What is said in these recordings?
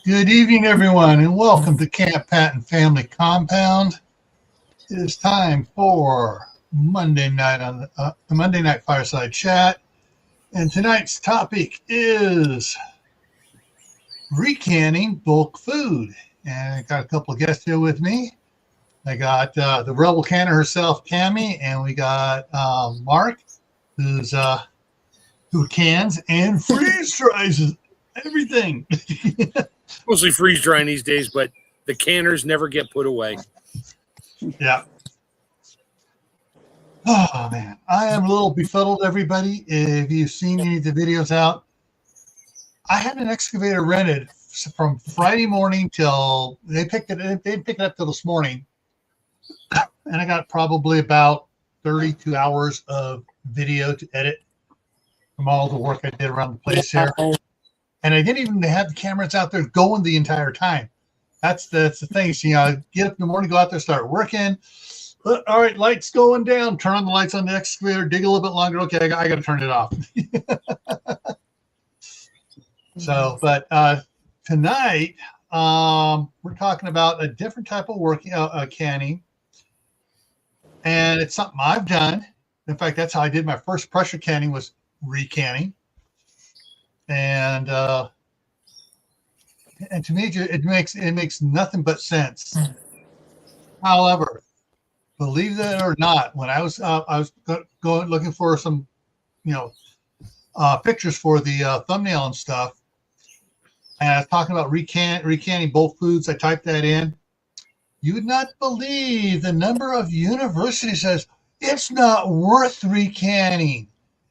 Good evening, everyone, and welcome to Camp Patton Family Compound. It is time for Monday night on the Monday Night Fireside Chat, and tonight's topic is recanning bulk food. And I got a couple of guests here with me. I got the rebel canner herself, Cammie, and we got Mark, who cans and freeze dries everything. Mostly freeze drying these days, but the canners never get put away. Yeah. Oh, man. I am a little befuddled, everybody. If you've seen any of the videos out, I had an excavator rented from Friday morning till they picked it up till this morning. And I got probably about 32 hours of video to edit from all the work I did around the place here. And I didn't even have the cameras out there going the entire time. That's the thing. So, get up in the morning, go out there, start working. All right, lights going down. Turn on the lights on the excavator. Dig a little bit longer. Okay, I got to turn it off. So, but tonight we're talking about a different type of working canning, and it's something I've done. In fact, that's how I did my first pressure canning, was recanning. And to me, it makes nothing but sense. However, believe it or not, when I was going looking for some, pictures for the thumbnail and stuff, and I was talking about recanning bulk foods, I typed that in. You would not believe the number of universities says it's not worth recanning.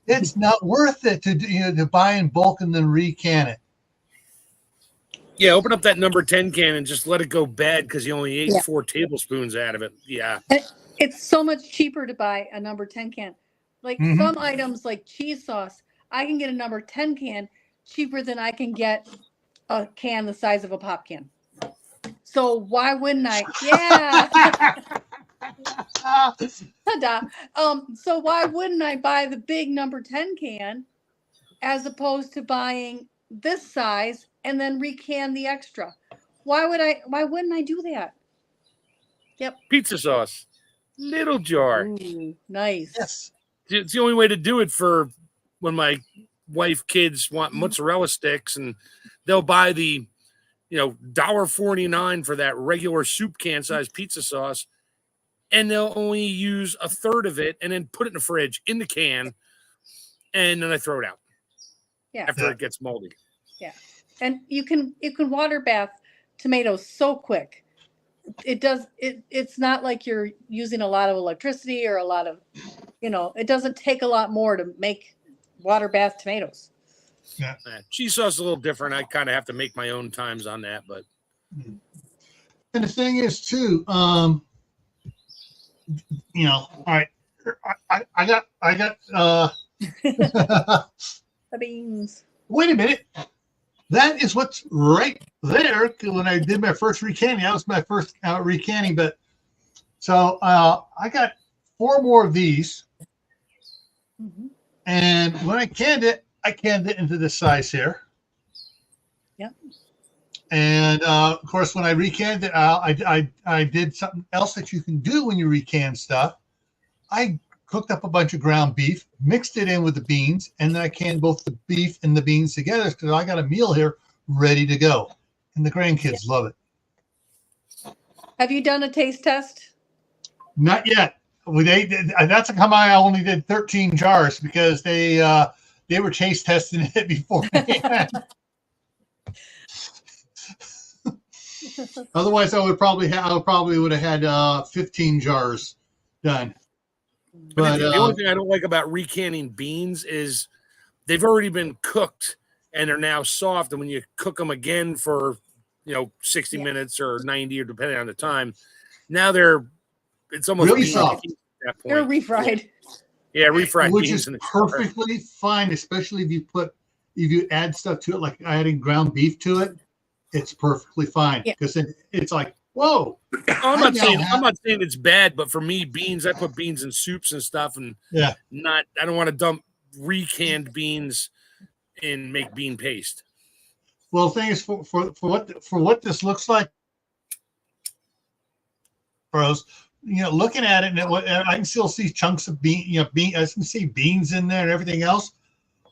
It's not worth it to buy in bulk and then recan it. Yeah, open up that number 10 can and just let it go bad because you only ate 4 tablespoons out of it. Yeah. It's so much cheaper to buy a number 10 can. Like some items like cheese sauce, I can get a number 10 can cheaper than I can get a can the size of a pop can. So why wouldn't I? Yeah. So why wouldn't I buy the big number 10 can as opposed to buying this size and then recan the extra? Why wouldn't I do that? Yep. Pizza sauce. Little jar. Ooh, nice. Yes. It's the only way to do it for when my kids want mozzarella sticks, and they'll buy the $1.49 for that regular soup can size pizza sauce. And they'll only use a third of it and then put it in the fridge in the can, and then I throw it out. Yeah. After it gets moldy. Yeah. And you can water bath tomatoes so quick. It's not like you're using a lot of electricity or a lot of, it doesn't take a lot more to make water bath tomatoes. Yeah. Cheese sauce is a little different. I kind of have to make my own times on that, but. And the thing is too, all right, I got the beans. Wait a minute. That is what's right there. When I did my first recanning, that was my first recanning. But so I got 4 more of these. And when I canned it into this size here. Yep. And of course, when I recanned it, I did something else that you can do when you recan stuff. I cooked up a bunch of ground beef, mixed it in with the beans, and then I canned both the beef and the beans together because I got a meal here ready to go. And the grandkids love it. Have you done a taste test? Not yet. That's how I only did 13 jars because they were taste testing it beforehand. Otherwise, I would probably would have had 15 jars done. But the only thing I don't like about recanning beans is they've already been cooked and they're now soft. And when you cook them again for 60 minutes or 90 or depending on the time, now it's almost really soft. At that point. They're refried. Yeah, refried which beans, is perfectly fine, especially if you add stuff to it, like adding ground beef to it. It's perfectly fine because it's like, whoa. I'm not saying it's bad, but for me, beans, I put beans in soups and stuff, and I don't want to dump recanned beans and make bean paste. Well, the thing is, for what this looks like, bros, looking at it, and I can still see chunks of I can see beans in there and everything else.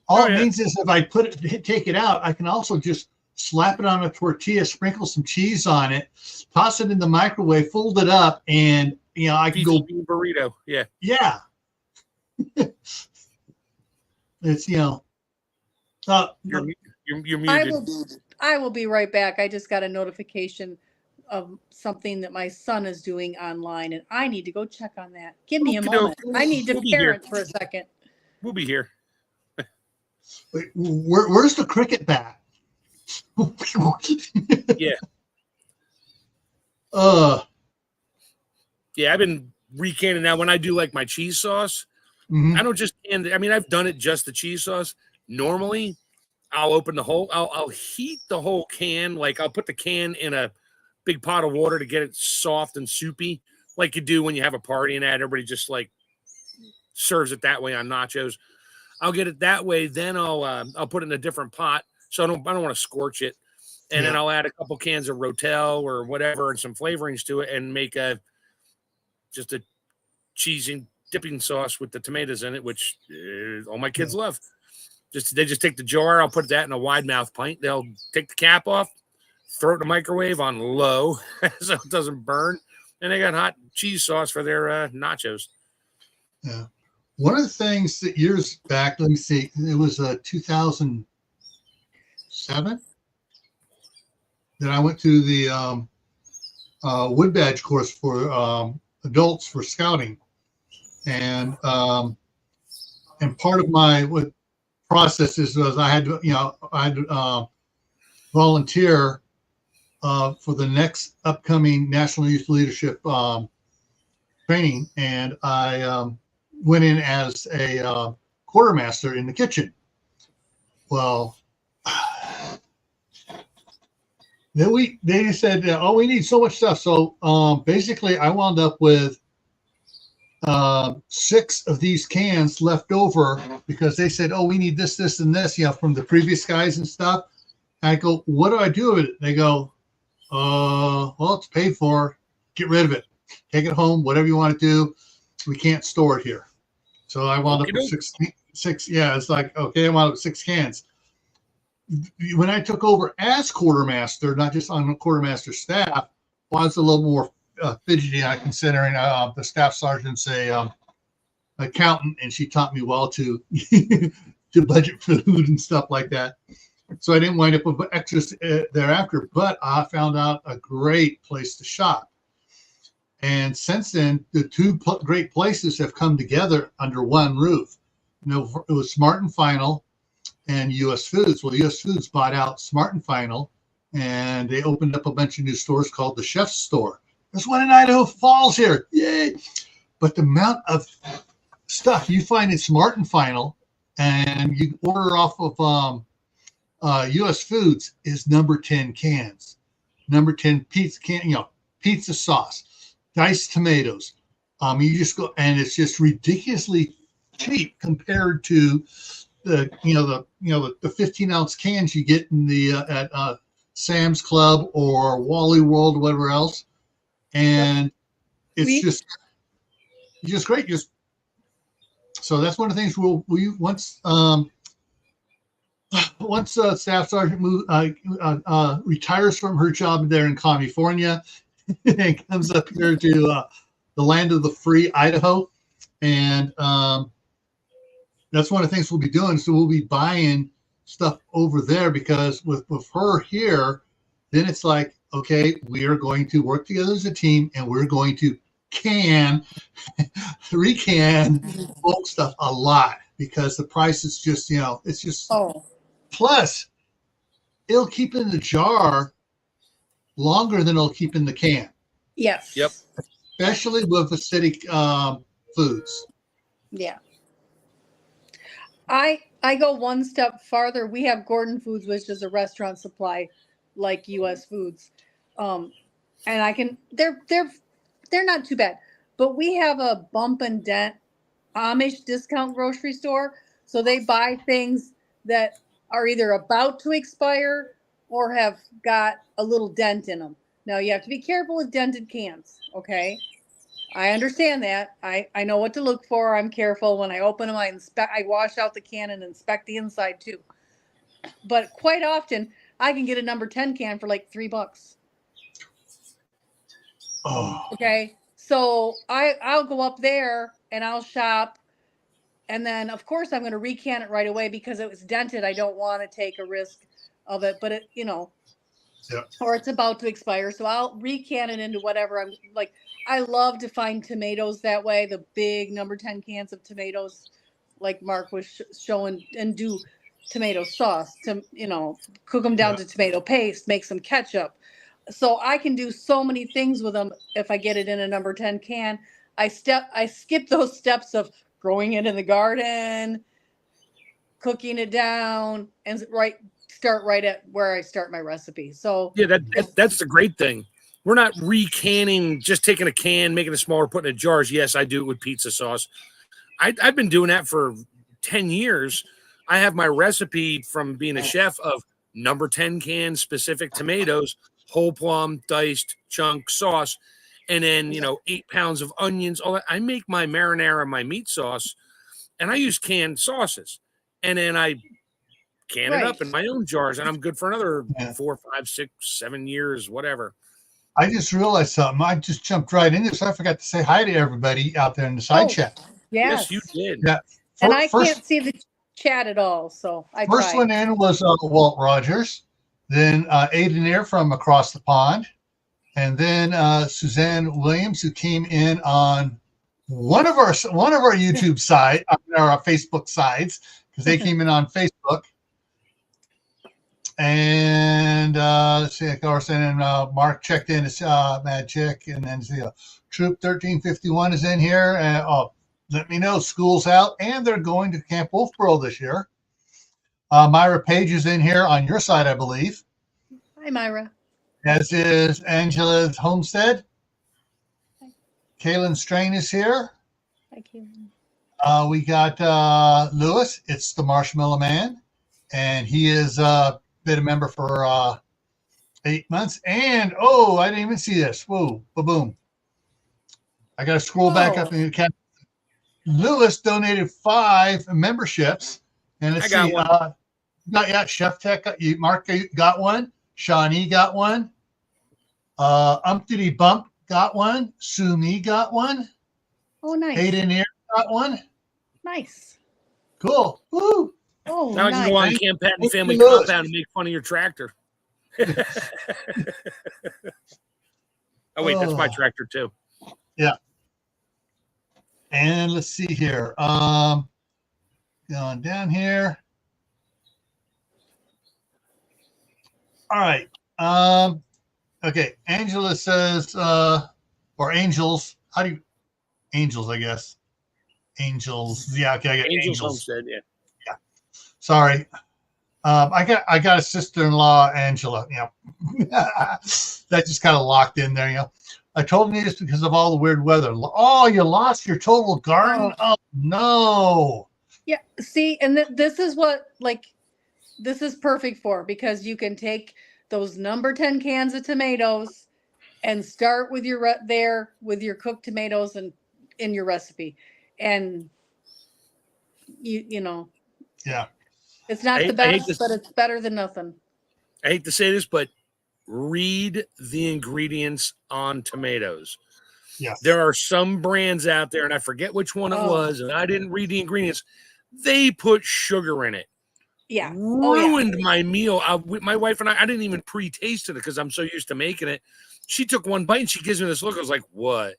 All it means is if I take it out, I can also just slap it on a tortilla, sprinkle some cheese on it, toss it in the microwave, fold it up, and I can go burrito. Yeah. Yeah. It's you're muted. I will be right back. I just got a notification of something that my son is doing online, and I need to go check on that. Give me a moment. I need to parent for a second. We'll be here. Wait, where's the cricket bat? Yeah. Yeah, I've been recanning now. When I do like my cheese sauce, I don't just can. I mean, I've done it just the cheese sauce. Normally, I'll open the whole. I'll heat the whole can. Like I'll put the can in a big pot of water to get it soft and soupy, like you do when you have a party and that everybody just like serves it that way on nachos. I'll get it that way. Then I'll put it in a different pot, so I don't want to scorch it. And then I'll add a couple cans of Rotel or whatever and some flavorings to it, and make just a cheese and dipping sauce with the tomatoes in it, which all my kids love. They just take the jar. I'll put that in a wide mouth pint. They'll take the cap off, throw it in the microwave on low so it doesn't burn, and they got hot cheese sauce for their nachos. Yeah. One of the things that years back, let me see, it was 2007 that I went to the wood badge course for adults for scouting, and part of my processes was I had to volunteer for the next upcoming National Youth Leadership training, and I went in as a quartermaster in the kitchen. Well, then they said, "Oh, we need so much stuff." So basically, I wound up with 6 of these cans left over because they said, "Oh, we need this, this, and this," from the previous guys and stuff. And I go, "What do I do with it?" They go, "Well, it's paid for. Get rid of it. Take it home. Whatever you want to do. We can't store it here." So I wound up with six. Yeah, it's like, okay, I wound up with 6 cans. When I took over as quartermaster, not just on the quartermaster staff, well, I was a little more fidgety, considering the staff sergeant's a accountant, and she taught me well to to budget food and stuff like that. So I didn't wind up with extras thereafter, but I found out a great place to shop. And since then, the 2 great places have come together under one roof. It was Smart and Final and U.S. Foods. Well, U.S. Foods bought out Smart and Final, and they opened up a bunch of new stores called the Chef's Store. There's one in Idaho Falls here. Yay! But the amount of stuff you find in Smart and Final, and you order off of U.S. Foods, is number 10 cans, number 10 pizza can, pizza sauce, diced tomatoes. You just go, and it's just ridiculously cheap compared to the 15-ounce cans you get in the at Sam's Club or Wally World or whatever else, and it's just great. So that's one of the things we once Staff Sergeant retires from her job there in California and comes up here to the land of the free, Idaho, and that's one of the things we'll be doing. So we'll be buying stuff over there, because with her here, then it's like, okay, we are going to work together as a team, and we're going to recan bulk stuff a lot, because the price is just, it's just, plus it'll keep in the jar longer than it'll keep in the can. Yes. Yep. Especially with acidic foods. Yeah. I go one step farther. We have Gordon Foods, which is a restaurant supply like U.S. Foods, and they're not too bad. But we have a bump and dent Amish discount grocery store, so they buy things that are either about to expire or have got a little dent in them. Now you have to be careful with dented cans. Okay. I understand that. I know what to look for. I'm careful when I open them. I wash out the can and inspect the inside too. But quite often I can get a number 10 can for like $3. Oh. Okay. So I'll go up there and I'll shop. And then of course I'm going to recan it right away because it was dented. I don't want to take a risk of it, but it, Yeah. or it's about to expire. So I'll recan it into whatever I'm like. I love to find tomatoes that way. The big number 10 cans of tomatoes, like Mark was showing, and do tomato sauce to, cook them down to tomato paste, make some ketchup. So I can do so many things with them if I get it in a number 10 can. I skip those steps of growing it in the garden, cooking it down, and start right at where I start my recipe. So yeah, that's the great thing. We're not recanning, just taking a can, making it smaller, putting it in jars. Yes, I do it with pizza sauce. I've been doing that for 10 years. I have my recipe from being a chef of number 10 can specific tomatoes, whole plum, diced, chunk sauce, and then, 8 pounds of onions. All that. I make my marinara, my meat sauce, and I use canned sauces. And then I can it up in my own jars, and I'm good for another 4, 5, 6, 7 years, whatever. I just realized something. I just jumped right into this. I forgot to say hi to everybody out there in the side chat. Yes, you did. Yeah. And I can't see the chat at all, so I First tried. one in was Walt Rogers, then Aidenair from across the pond, and then Suzanne Williams, who came in on one of our YouTube side, our Facebook sides, because they came in on Facebook. And let's see, of course, and then Mark checked in as Magic, and then Troop 1351 is in here. And let me know, school's out, and they're going to Camp Wolfboro this year. Myra Page is in here on your side, I believe. Hi, Myra. As is Angela's Homestead. Hi. Kaylin Strain is here. Hi, Kaylin. We got Lewis. It's the Marshmallow Man, and he is been a member for 8 months. And I didn't even see this. Whoa, boom! I got to scroll back up in the account. Lewis donated 5 memberships, and let's see. Chef Tech. Mark got one. Shawnee got one. Umptity Bump got one. Sumi got one. Oh, nice. Aidenair got one. Nice. Cool. Woo. Oh, now nice. I can go on Camp Patton Family Compound and make fun of your tractor. Oh, wait, that's my tractor too. Yeah. And let's see here. Going down here. All right. Okay. Angela says, or Angels. How do you? Angels, I guess. Angels. Yeah. Okay. I got Angels. Homestead, yeah. Sorry. I got a sister-in-law, Angela. That just kind of locked in there. I told me this because of all the weird weather. Oh, you lost your total garden? Oh no. Yeah. See, and this is what this is perfect for, because you can take those number 10 cans of tomatoes and start with your cooked tomatoes and in your recipe, and you know. Yeah. It's not the best, but it's better than nothing. I hate to say this, but read the ingredients on tomatoes. Yes. There are some brands out there, and I forget which one it was, and I didn't read the ingredients. They put sugar in it. Yeah. Ruined my meal. My wife and I didn't even pre-taste it because I'm so used to making it. She took one bite, and she gives me this look. I was like, what?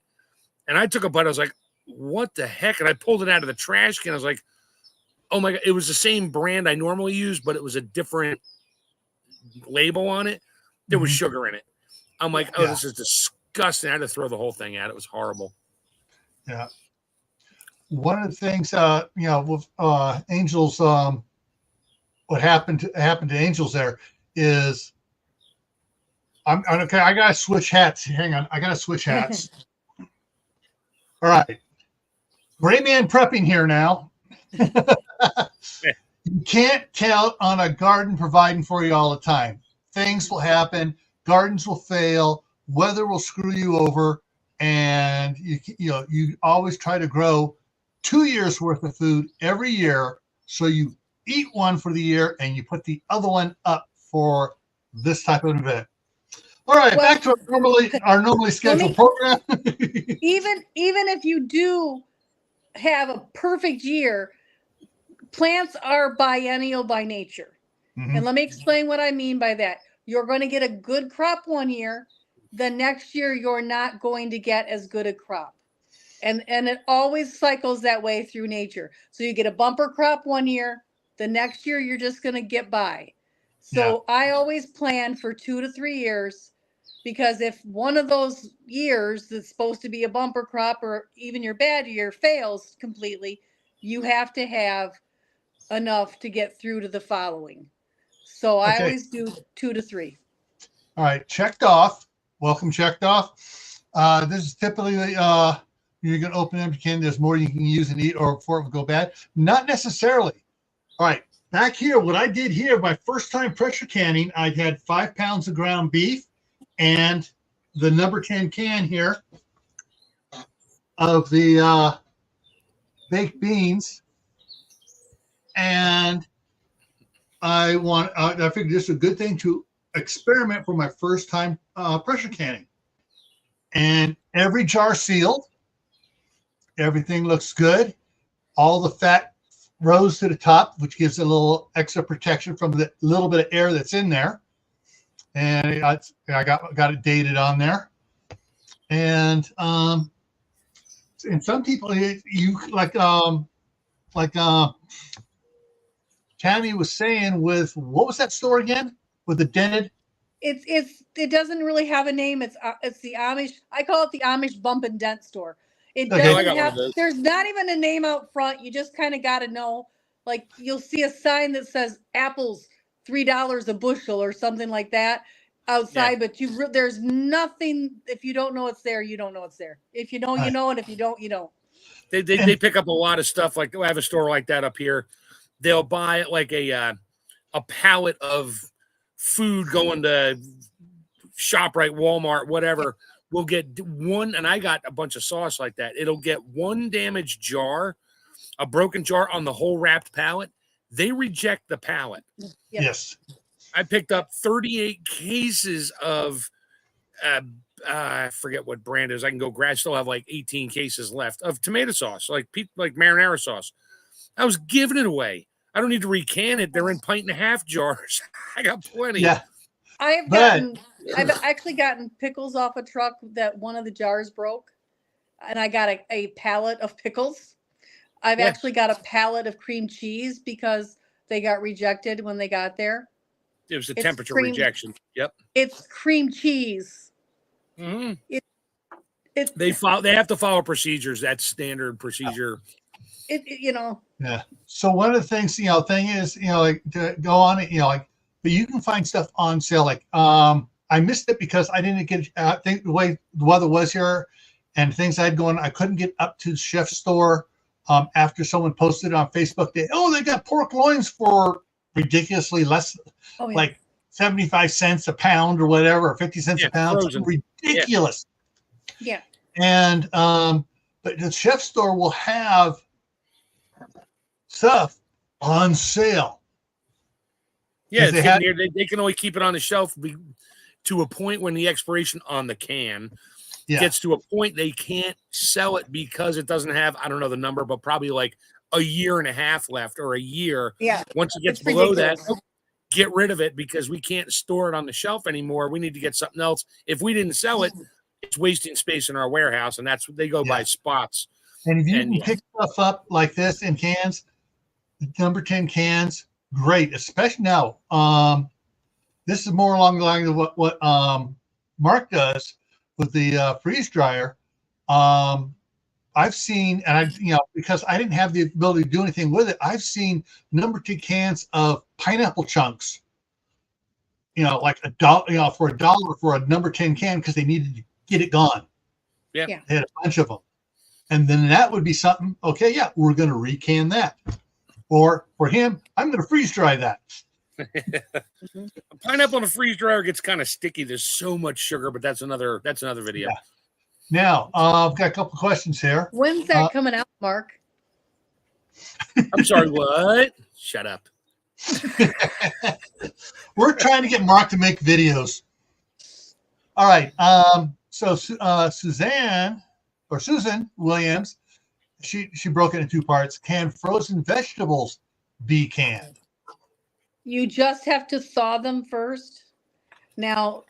And I took a bite. I was like, what the heck? And I pulled it out of the trash can. I was like, oh my God, it was the same brand I normally use, but it was a different label on it. There was sugar in it. I'm like, this is disgusting. I had to throw the whole thing out. It was horrible. Yeah. One of the things, with Angels, what happened to Angels there is, I'm okay. I gotta switch hats. Hang on, I gotta switch hats. All right, Gray Man prepping here now. You can't count on a garden providing for you all the time. things will happen, gardens will fail, weather will screw you over, and you always try to grow 2 years worth of food every year, so you eat one for the year and you put the other one up for this type of event. All right, back to our normally scheduled program. even if you do have a perfect year, plants are biennial by nature. Mm-hmm. And let me explain what I mean by that. You're going to get a good crop one year. The next year, you're not going to get as good a crop. And it always cycles that way through nature. So you get a bumper crop one year. The next year, you're just going to get by. So I always plan for 2 to 3 years, because if one of those years that's supposed to be a bumper crop or even your bad year fails completely, you have to have enough to get through to the following. So I always do 2 to 3. All right, checked off. Welcome, checked off. This is typically you're going to open empty can. There's more you can use and eat, or before it will go bad. Not necessarily. All right, back here, what I did here, my first time pressure canning, I had 5 pounds of ground beef and the number 10 can here of the baked beans. And I figured this is a good thing to experiment for my first time pressure canning. And every jar sealed. Everything looks good. All the fat rose to the top, which gives a little extra protection from the little bit of air that's in there. And I got it dated on there. And some people, you like Tammy was saying, with what was that store again? With the dented. It doesn't really have a name. It's the Amish. I call it the Amish bump and dent store. It doesn't have. There's not even a name out front. You just kind of got to know. Like, you'll see a sign that says apples $3 a bushel or something like that outside, but there's nothing. If you don't know it's there, you don't know it's there. If you know, you know, and if you don't, you don't. They pick up a lot of stuff. Like, I have a store like that up here. They'll buy like a pallet of food going to ShopRite, Walmart, whatever. We'll get one, and I got a bunch of sauce like that. It'll get one damaged jar, a broken jar on the whole wrapped pallet. They reject the pallet. Yes. I picked up 38 cases of, I forget what brand it is. I can go grab. I still have like 18 cases left of tomato sauce, like marinara sauce. I was giving it away. I don't need to recan it. They're in 1.5 jars. I got plenty. Yeah. I've actually gotten pickles off a truck that one of the jars broke, and I got a pallet of pickles. I've actually got a pallet of cream cheese because they got rejected when they got there. It was a temperature rejection. Yep. It's cream cheese. Mm-hmm. They have to follow procedures. That's standard procedure. Yeah. So one of the things, thing is, like, to go on it, like, but you can find stuff on sale. Like, I missed it because I didn't get, I think the way the weather was here and things I had going, I couldn't get up to the chef's store after someone posted on Facebook that, they got pork loins for ridiculously less, like 75 cents a pound or whatever, or 50 cents a pound. It's ridiculous. Yeah. And, but the chef store will have stuff on sale. Yeah, they can only keep it on the shelf to a point when the expiration on the can gets to a point they can't sell it because it doesn't have, I don't know the number, but probably like a year and a half left or a year. Yeah. Once it gets below that, get rid of it because we can't store it on the shelf anymore. We need to get something else. If we didn't sell it, it's wasting space in our warehouse, and that's what they go by spots. And if you can pick stuff up like this in cans, number 10 cans, great, especially now. This is more along the line of what Mark does with the freeze dryer. I've seen, and because I didn't have the ability to do anything with it, I've seen number 10 cans of pineapple chunks, like $1, for $1 for a number 10 can because they needed to get it gone. Yeah. They had a bunch of them. And then that would be something, we're going to recan that. Or for him, I'm going to freeze dry that. Mhm. Pineapple in a freeze dryer gets kind of sticky. There's so much sugar, but that's another video. Yeah. Now, I've got a couple questions here. When's that coming out, Mark? I'm sorry, what? Shut up. We're trying to get Mark to make videos. All right. So Susan Williams, she broke it in two parts. Can frozen vegetables be canned? You just have to thaw them first. Now,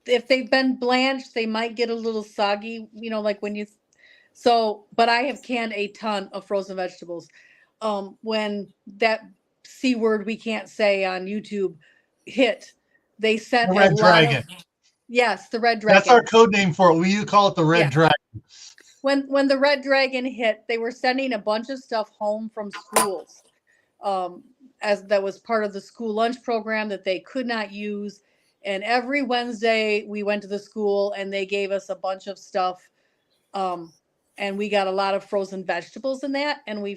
if they've been blanched, they might get a little soggy, like when you. So, but I have canned a ton of frozen vegetables. When that C word we can't say on YouTube hit, they sent The Red Dragon. Yes, the Red Dragon. That's our code name for it. We call it the Red Dragon. When the Red Dragon hit, they were sending a bunch of stuff home from schools, as that was part of the school lunch program that they could not use. And every Wednesday we went to the school and they gave us a bunch of stuff. And we got a lot of frozen vegetables in that, and we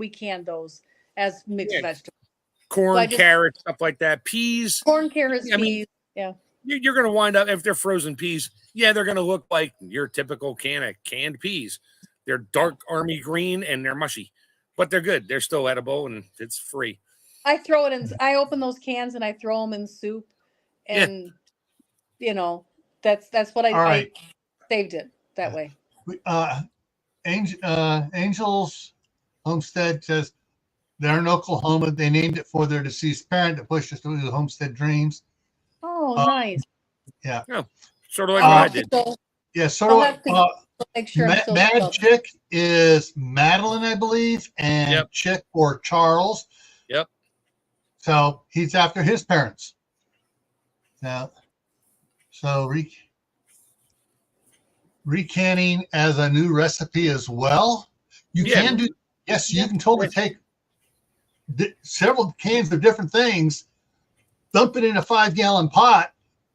canned those as mixed vegetables. Corn, carrots, stuff like that. Peas. Corn, carrots, peas. Yeah. You're going to wind up, if they're frozen peas, they're going to look like your typical can of canned peas. They're dark army green and they're mushy, but they're good. They're still edible and it's free. I throw it in. I open those cans and I throw them in soup, and that's what I saved it that way. Angel's Homestead says they're in Oklahoma. They named it for their deceased parent that pushed us through the homestead dreams. Oh, nice. Yeah. Sort of like what I did. Yeah, sort of. Make sure Mad Chick is Madeline, I believe, and Chick or Charles. Yep. So he's after his parents. Now, so recanning as a new recipe as well. You can do, you can totally take several cans of different things, dump it in a 5-gallon pot,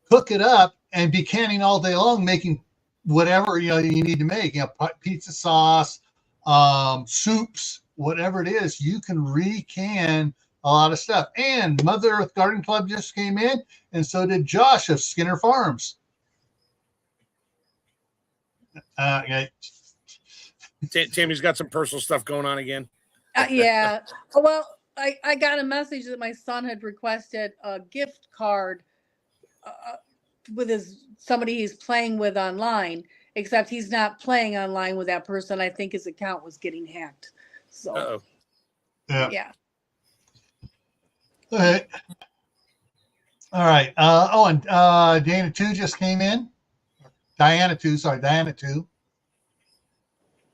cook it up, and be canning all day long, making whatever you need to make. Pizza sauce, soups, whatever it is. You can recan a lot of stuff. And Mother Earth Garden Club just came in, and so did Josh of Skinner Farms. Tammy's got some personal stuff going on again. Yeah. Well, I got a message that my son had requested a gift card with somebody he's playing with online, except he's not playing online with that person. I think his account was getting hacked. So, yeah. All right. And Dana 2 just came in. Diana 2.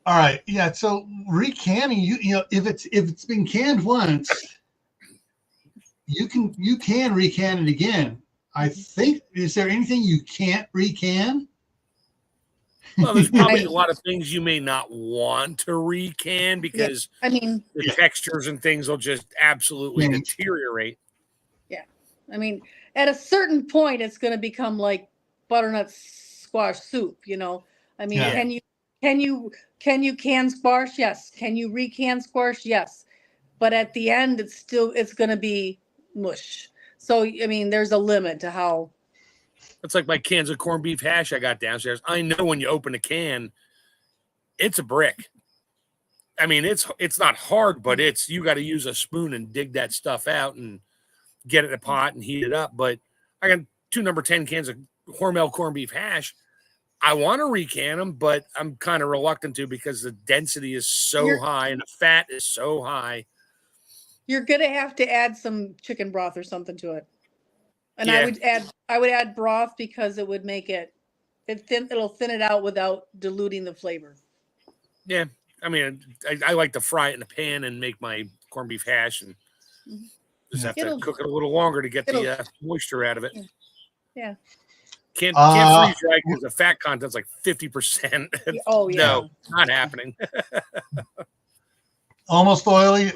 All right. Yeah. So recanning, if it's been canned once, you can recan it again. I think. Is there anything you can't recan? Well, there's probably a lot of things you may not want to recan because the textures and things will just absolutely deteriorate. Yeah. At a certain point, it's going to become like butternut squash soup. Can you can squash? Yes. Can you recan squash? Yes. But at the end, it's going to be mush. So, there's a limit to how. It's like my cans of corned beef hash I got downstairs. I know when you open a can, it's a brick. It's not hard, but you got to use a spoon and dig that stuff out and get it in a pot and heat it up. But I got 2 number 10 cans of Hormel corned beef hash. I want to recan them, but I'm kind of reluctant to because the density is so high and the fat is so high. You're gonna have to add some chicken broth or something to it, and I would add broth because it would make it'll thin it out without diluting the flavor. Yeah, I like to fry it in a pan and make my corned beef hash, and just have to cook it a little longer to get the moisture out of it. Yeah. Can't freeze dry because the fat content's like 50%. Oh yeah. No, not happening. Almost oily.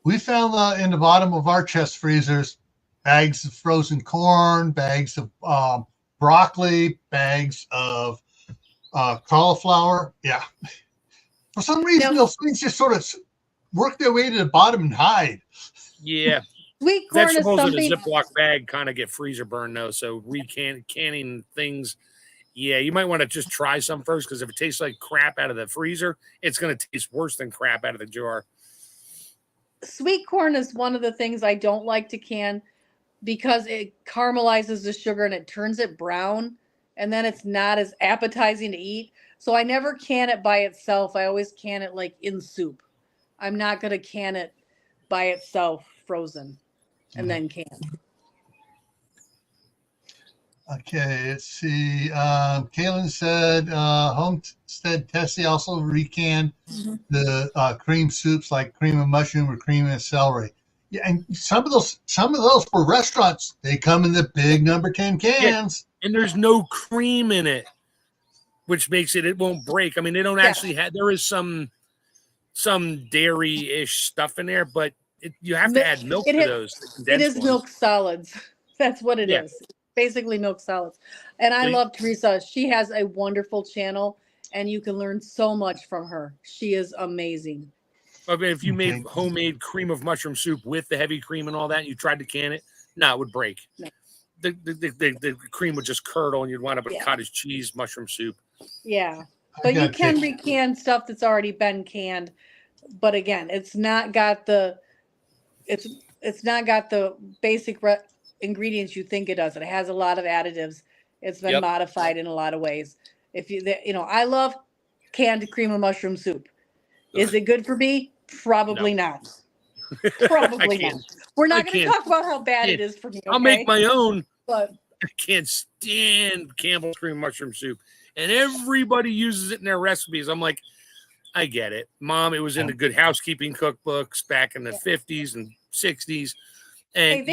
We found in the bottom of our chest freezers bags of frozen corn, bags of broccoli, bags of cauliflower. Yeah. For some reason, those things just sort of work their way to the bottom and hide. Yeah. Sweet corn is Vegetables in a something. Ziploc bag kind of get freezer burn though. So canning things, yeah, you might want to just try some first because if it tastes like crap out of the freezer, it's going to taste worse than crap out of the jar. Sweet corn is one of the things I don't like to can because it caramelizes the sugar and it turns it brown, and then it's not as appetizing to eat. So I never can it by itself. I always can it like in soup. I'm not going to can it by itself frozen and then can. Okay, let's see. Kaylin said Homestead Tessie also recanned the cream soups like cream of mushroom or cream of celery. Yeah, and some of those for restaurants, they come in the big number 10 cans. Yeah, and there's no cream in it, which makes it won't break. I mean, they don't actually have. There is some dairy-ish stuff in there, but you have to add milk to those. It is milk solids. That's what it is. Basically milk solids. And I love Teresa. She has a wonderful channel and you can learn so much from her. She is amazing. I mean, if you made homemade cream of mushroom soup with the heavy cream and all that, and you tried to can it, it would break. No. The cream would just curdle and you'd wind up with cottage cheese mushroom soup. Yeah. But you can recan stuff that's already been canned. But again, it's not got the basic ingredients you think it does. It has a lot of additives. It's been modified in a lot of ways. If I love canned cream of mushroom soup. Is it good for me? Probably not. Probably not. We're not going to talk about how bad it is for me. Okay? I'll make my own. But I can't stand Campbell's cream mushroom soup, and everybody uses it in their recipes. I'm like, I get it, Mom. It was in the Good Housekeeping cookbooks back in the 50s and 60s. And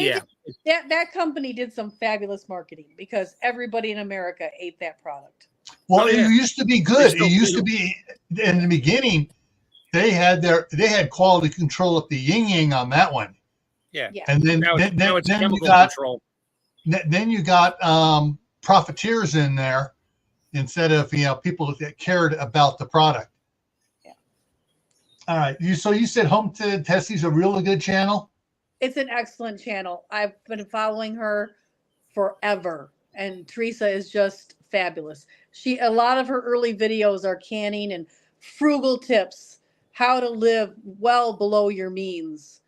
that company did some fabulous marketing because everybody in America ate that product. Well, it used to be good. It used to be in the beginning. They had quality control at the yin yang on that one. Yeah. And then you got profiteers in there instead of people that cared about the product. Yeah. All right. You said Homestead Tessie's a really good channel. It's an excellent channel. I've been following her forever, and Teresa is just fabulous. A lot of her early videos are canning and frugal tips, how to live well below your means.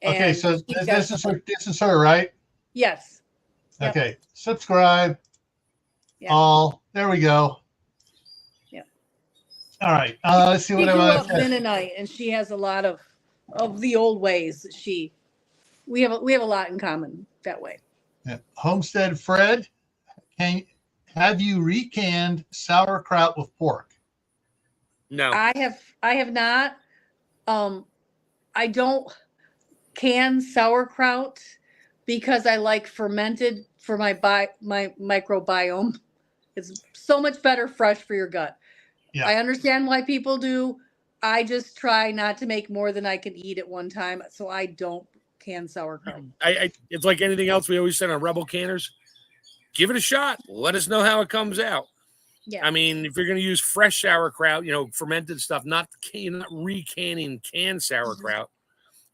And okay, so this is her, right? Yes. Yep. Okay, subscribe. Yep. All there we go. Yeah. All right. Let's see what I want. Mennonite, and she has a lot of the old ways. We have a lot in common that way. Yeah. Homestead Fred, have you recanned sauerkraut with pork? No. I have not. I don't can sauerkraut because I like fermented for my microbiome. It's so much better fresh for your gut. Yeah. I understand why people do. I just try not to make more than I can eat at one time, so I don't can sauerkraut. It's like anything else we always said on Rebel Canners. Give it a shot. Let us know how it comes out. Yeah. I mean, if you're going to use fresh sauerkraut, fermented stuff, not recanning canned sauerkraut.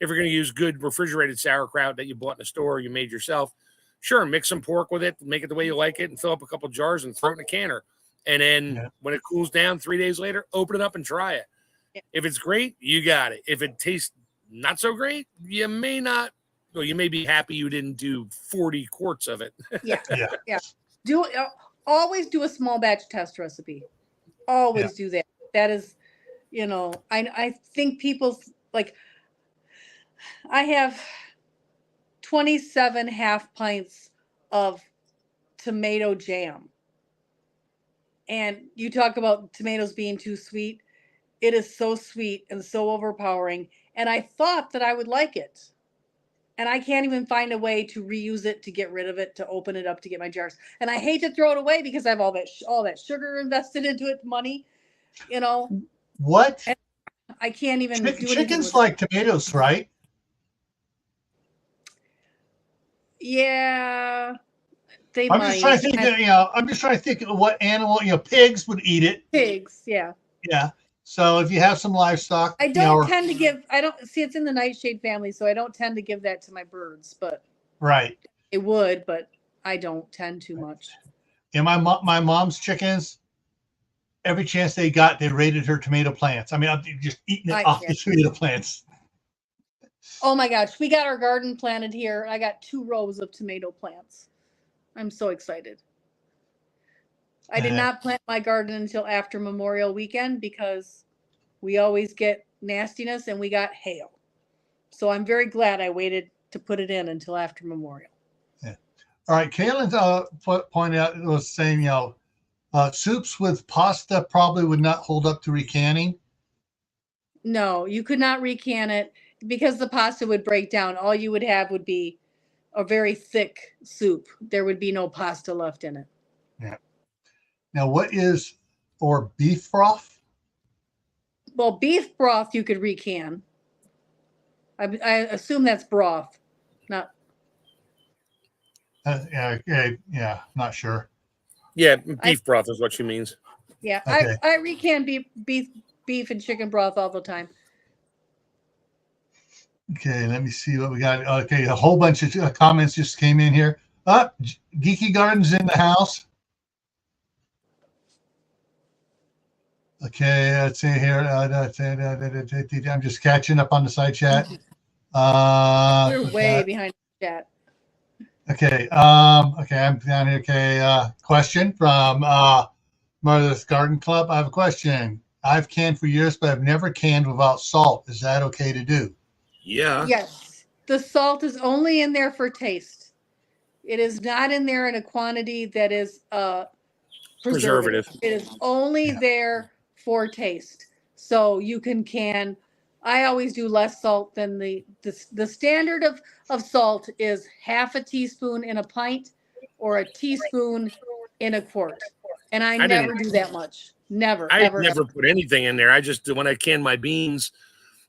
If you're going to use good refrigerated sauerkraut that you bought in the store or you made yourself, sure, mix some pork with it, make it the way you like it, and fill up a couple jars and throw it in a canner. And then when it cools down 3 days later, open it up and try it. Yeah. If it's great, you got it. If it tastes not so great, you may not. Well, you may be happy you didn't do 40 quarts of it. Yeah. Always do a small batch test recipe. Always do that. That is, I think people like. I have 27 half pints of tomato jam. And you talk about tomatoes being too sweet. It is so sweet and so overpowering. And I thought that I would like it. And I can't even find a way to reuse it, to get rid of it, to open it up, to get my jars. And I hate to throw it away because I have all that sugar invested into it, money, What? And I can't even do it. Chickens like tomatoes, right? Yeah. I'm just trying to think of what animal, pigs would eat it. Pigs, yeah. Yeah. So if you have some livestock, I don't tend to give. I don't see it's in the nightshade family, so I don't tend to give that to my birds. But right, it would, but I don't tend too much. and my mom's chickens, every chance they got, they raided her tomato plants. I mean, I'm just eating it off the tomato plants. Oh my gosh, we got our garden planted here. I got 2 rows of tomato plants. I'm so excited. I did not plant my garden until after Memorial Weekend because we always get nastiness and we got hail. So I'm very glad I waited to put it in until after Memorial. Yeah. All right. Kaylin pointed out, was saying, soups with pasta probably would not hold up to recanning. No, you could not recan it because the pasta would break down. All you would have would be a very thick soup. There would be no pasta left in it. Yeah. Now, what is beef broth? Well, beef broth you could recan. I assume that's broth, not. Yeah, not sure. Yeah, beef broth is what she means. Yeah, okay. I recan beef and chicken broth all the time. Okay, let me see what we got. Okay, a whole bunch of comments just came in here. Geeky Garden's in the house. Okay, let's see here. I'm just catching up on the side chat. You're way behind the chat. Okay. Okay, I'm down here. Okay. Question from Mother's Garden Club. I have a question. I've canned for years, but I've never canned without salt. Is that okay to do? Yeah. Yes. The salt is only in there for taste. It is not in there in a quantity that is preservative. It is only there for taste. So you can. I always do less salt than the standard of salt is half a teaspoon in a pint or a teaspoon in a quart. And I never do that much. Never. I never put anything in there. I just do when I can my beans,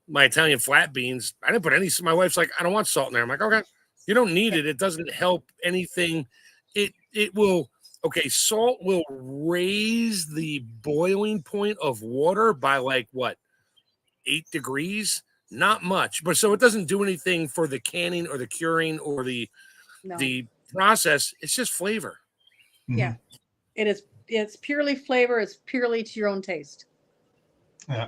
my Italian flat beans. I didn't put any. My wife's like, I don't want salt in there. I'm like, okay, you don't need it. It doesn't help anything. It will. Okay, salt will raise the boiling point of water by like what, 8 degrees? Not much, but so it doesn't do anything for the canning or the curing or the process. It's just flavor. Yeah, it is. It's purely flavor. It's purely to your own taste. Yeah.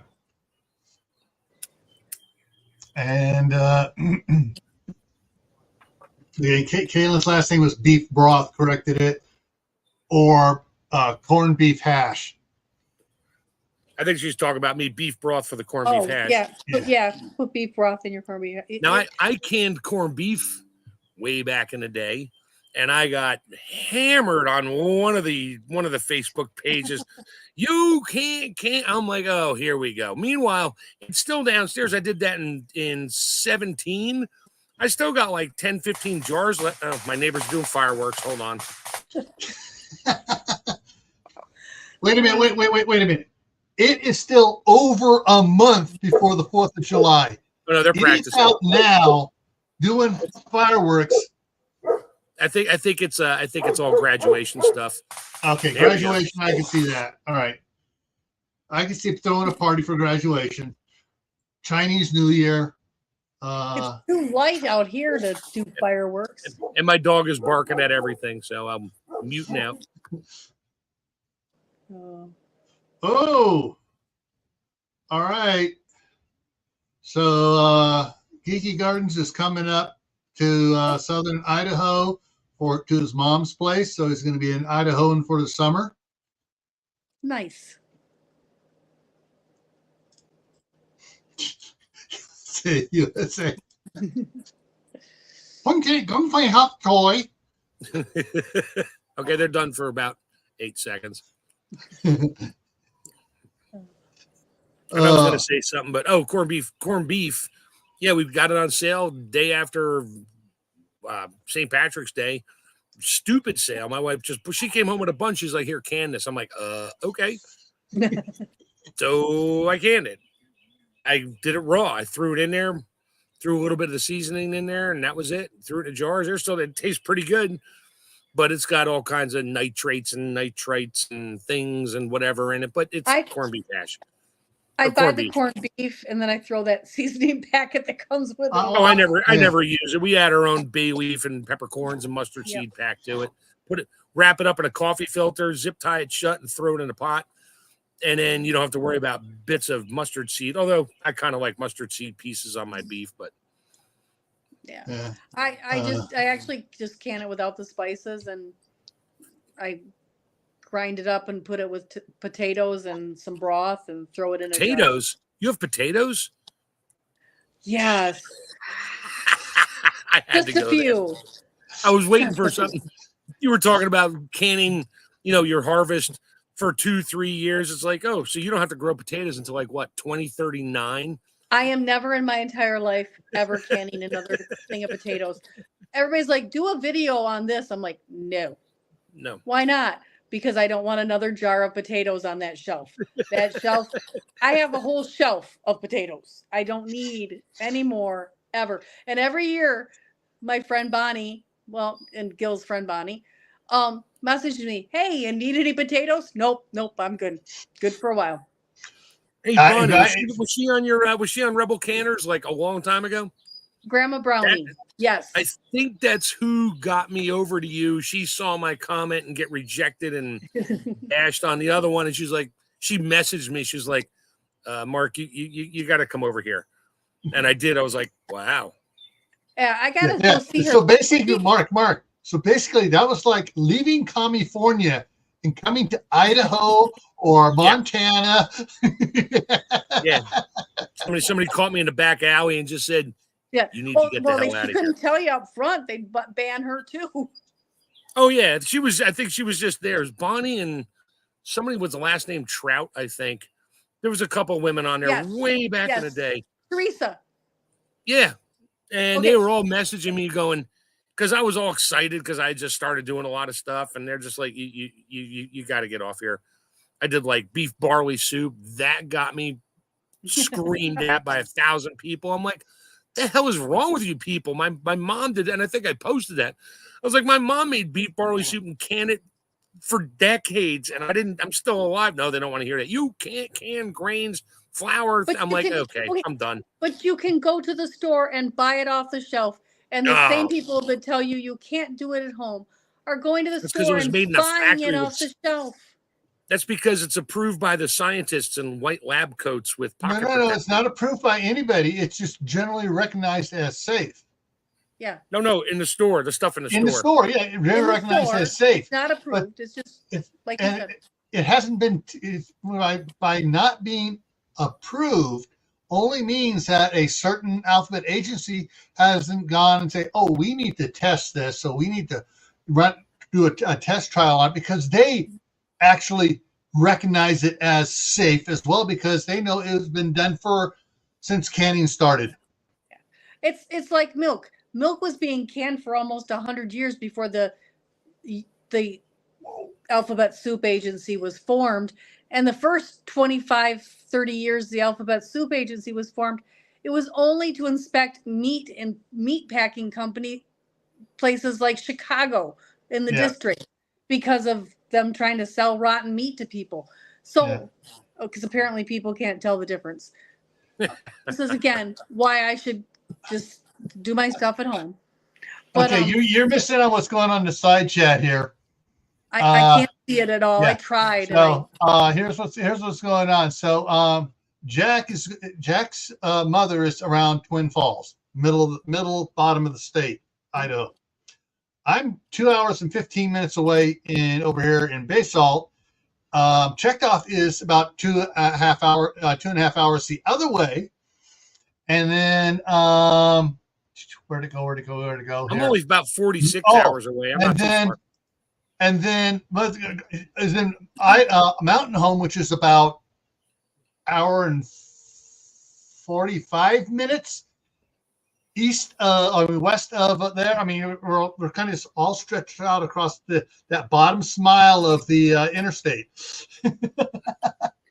And Kayla's last name was beef broth. Corrected it. Or corned beef hash. I think she's talking about me beef broth for the corned beef hash. Put beef broth in your corned beef. Now I canned corned beef way back in the day, and I got hammered on one of the Facebook pages. You can't. I'm like, oh, here we go. Meanwhile, it's still downstairs. I did that in 17. I still got like 10, 15 jars left. Oh, my neighbor's doing fireworks. Hold on. Wait a minute. It is still over a month before the 4th of July. Oh, no, they're practicing. He's out now doing fireworks. I think it's all graduation stuff. Okay, there graduation, I can see that. All right. I can see throwing a party for graduation. Chinese New Year. It's too light out here to do fireworks. And my dog is barking at everything, so I'm muting out. Oh, all right. So Geeky Gardens is coming up to southern Idaho to his mom's place. So he's going to be in Idaho for the summer. Nice. USA. Okay, go play hot toy. Okay, they're done for about 8 seconds. I was going to say something, but corned beef. Yeah, we've got it on sale day after St. Patrick's Day. Stupid sale. My wife she came home with a bunch. She's like, here, can this. I'm like, okay. So I canned it. I did it raw. I threw it in there, threw a little bit of the seasoning in there, and that was it. Threw it in jars. It tastes pretty good, but it's got all kinds of nitrates and nitrites and things and whatever in it. But it's corned beef hash. I Or buy corned the beef. corned beef and then I throw that seasoning packet that comes with it. Oh, I never use it. We add our own bay leaf and peppercorns and mustard seed pack to it. Wrap it up in a coffee filter, zip tie it shut, and throw it in a pot. And then you don't have to worry about bits of mustard seed. Although I kind of like mustard seed pieces on my beef, but yeah. I actually just can it without the spices, and I grind it up and put it with potatoes and some broth and throw it in potatoes. You have potatoes? Yes. I had just to go a few. There. I was waiting for something. You were talking about canning, your harvest for 2-3 years. It's like, oh, so you don't have to grow potatoes until like what, 2039? I am never in my entire life ever canning another thing of potatoes. Everybody's like, do a video on this. I'm like, no. Why not? Because I don't want another jar of potatoes on that shelf. That shelf, I have a whole shelf of potatoes. I don't need any more ever. And every year, my friend Bonnie, and Gil's friend Bonnie, messaged me, hey, you need any potatoes? Nope, I'm good. Good for a while. Hey, Bonnie, was she on Rebel Canners like a long time ago? Grandma Brownie. Yes. I think that's who got me over to you. She saw my comment and get rejected and dashed on the other one. And she's like, she messaged me. She's like, Mark, you got to come over here. And I did. I was like, wow. Yeah, I got to go see her. So basically, Mark. So basically, that was like leaving California and coming to Idaho or Montana. Yeah. Somebody caught me in the back alley and just said, yeah, you need to get the hell out of here. They couldn't tell you up front. They'd ban her too. Oh, yeah. I think she was just there. It was Bonnie and somebody with the last name Trout, I think. There was a couple of women on there way back in the day. Teresa. Yeah. And they were all messaging me going, because I was all excited because I just started doing a lot of stuff. And they're just like, you got to get off here. I did like beef barley soup. That got me screamed at by 1,000 people. I'm like, the hell is wrong with you people? My mom did, and I think I posted that. I was like, my mom made beef barley soup and canned it for decades, and I'm still alive. No, they don't want to hear that. You can't can grains, flour. I'm like, okay, I'm done. But you can go to the store and buy it off the shelf, and the same people that tell you can't do it at home are going to the store and buying it off the shelf. That's because it's approved by the scientists in white lab coats with pocket No, it's not approved by anybody. It's just generally recognized as safe. Yeah. No, in the store, the stuff in the store. In the store, yeah, really recognized as safe. It's not approved. It's just like you said. It hasn't been by not being approved only means that a certain alphabet agency hasn't gone and say, oh, we need to test this, so we need to do a test trial on it, because they actually recognize it as safe as well, because they know it's been done since canning started. Yeah. It's like milk. Milk was being canned for almost 100 years before the Alphabet Soup Agency was formed. And the first 25, 30 years the Alphabet Soup Agency was formed, it was only to inspect meat and meat packing company places like Chicago in the district, because of them trying to sell rotten meat to people. So, because apparently people can't tell the difference. This is, again, why I should just do my stuff at home. But, okay, you're missing on what's going on in the side chat here. I can't see it at all. I tried. So here's what's going on. So Jack's mother is around Twin Falls, middle bottom of the state, Idaho. I'm 2 hours and 15 minutes away over here in Basalt. Checked off is about 2.5 hours the other way. And then where'd it go? I'm only about 46 hours away. I'm not too far. And then is in Mountain Home, which is about hour and 45 minutes west of there. I mean, we're kind of all stretched out across that bottom smile of the interstate.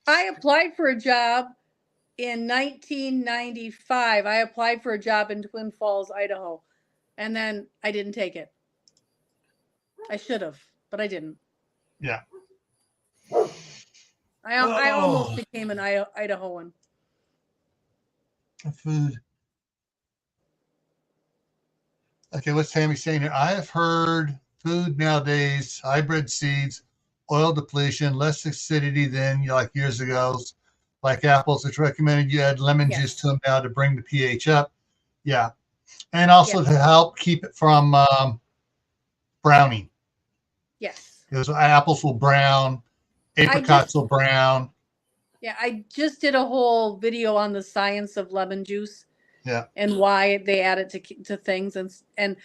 I applied for a job in 1995. I applied for a job in Twin Falls, Idaho, and then I didn't take it. I should have, but I didn't. Yeah. I almost became an Idahoan. Food. Okay, what's Tammy saying here? I have heard food nowadays, hybrid seeds, oil depletion, less acidity than like years ago. Like apples, it's recommended you add lemon juice to them now to bring the pH up. Yeah. And also to help keep it from browning. Yes. Because apples will brown, apricots will brown. Yeah, I just did a whole video on the science of lemon juice. Yeah. And why they add it to things, and